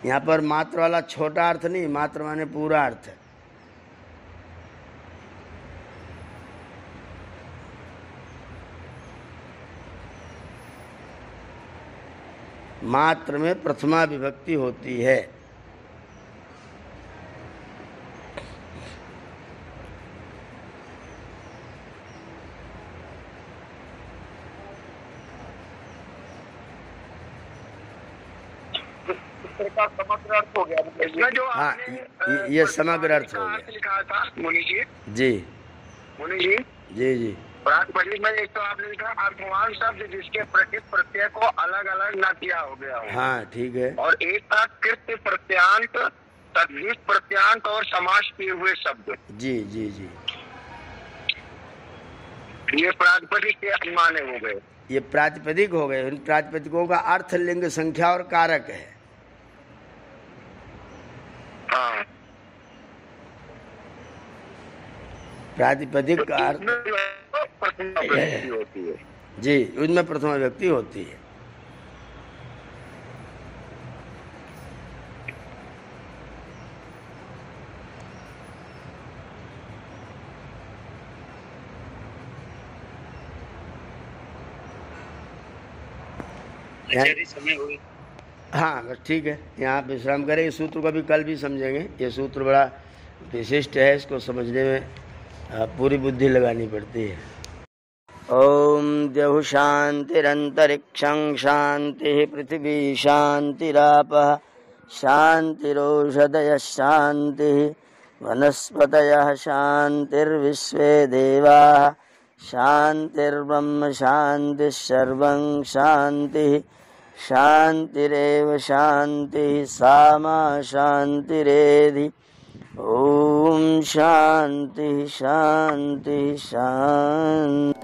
यहाँ पर मात्र वाला छोटा अर्थ नहीं, मात्र माने पूरा अर्थ है। मात्र में प्रथमा विभक्ति होती है। समग्र अर्थ हो गया इसमें जो हाँ, ये समग्र अर्थ हो गया। लिखा था मुनि जी। जी मुनि जी जी जी प्रातिपदिक में एक तो आपने लिखा अर्थवान शब्द जिसके प्रकृत प्रत्यय को अलग अलग न किया हो गया हो। हाँ ठीक है। और एक था कृत्य प्रत्यांत, तद्धित प्रत्यांत और समास किए हुए शब्द। जी जी जी ये प्रातिपदिक के माने हो गए। ये प्रातिपदिक हो गए। इन प्रातिपदिकों का अर्थ, लिंग, संख्या और कारक है। हाँ, प्रातिपदिक का अर्थ प्रथमा विभक्ति होती है। जी, उसमें प्रथमा विभक्ति होती है। समय हो गया। हाँ बस ठीक है, यहाँ विश्राम करें। इस सूत्र को भी कल भी समझेंगे। ये सूत्र बड़ा विशिष्ट है, इसको समझने में पूरी बुद्धि लगानी पड़ती है। ओम द्यौः शांतिरंतरिक्षं शांति पृथ्वी शांतिरापः शांतिरोषधयः शांति वनस्पतयः शांतिर्विश्वे देवाः शांतिर्ब्रह्म शांतिः सर्वं शांतिः शांतिरेव शांतिः सामा शांतिरेधि। ओम शांति शांति शांति।